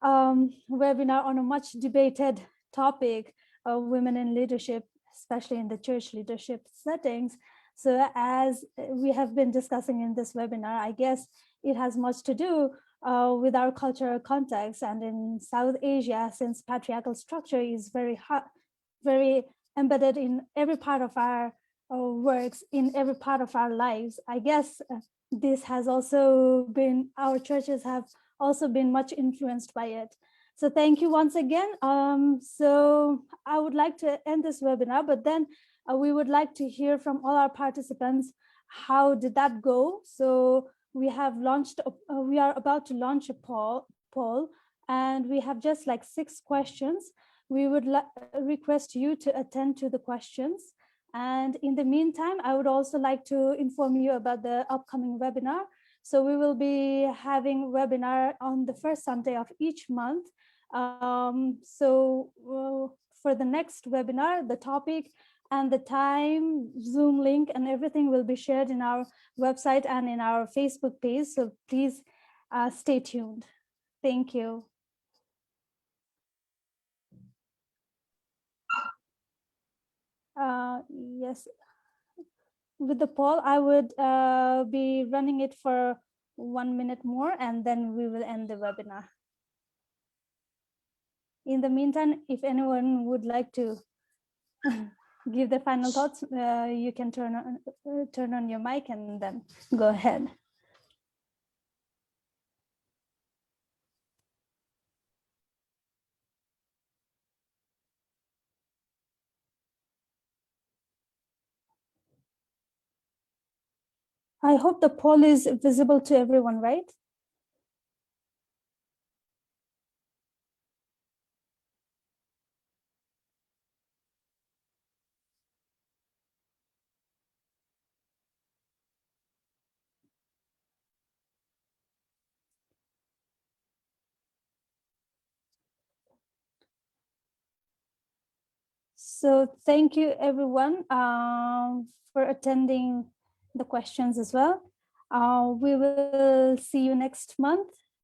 webinar on a much debated topic of women in leadership, especially in the church leadership settings. So as we have been discussing in this webinar, I guess it has much to do with our cultural context. And in South Asia, since patriarchal structure is very embedded in every part of our works, in every part of our lives, I guess this has also been, our churches have also been much influenced by it. So thank you once again. So I would like to end this webinar, but then we would like to hear from all our participants. How did that go? So we have launched, we are about to launch a poll, and we have just like 6 questions. We would request you to attend to the questions. And in the meantime, I would also like to inform you about the upcoming webinar. So we will be having webinar on the first Sunday of each month. For the next webinar, the topic and the time, Zoom link, and everything will be shared in our website and in our Facebook page. So please stay tuned. Thank you. Yes, with the poll, I would be running it for 1 minute more, and then we will end the webinar. In the meantime, if anyone would like to give the final thoughts, you can turn on your mic and then go ahead. I hope the poll is visible to everyone, right? So thank you everyone for attending the questions as well. We will see you next month.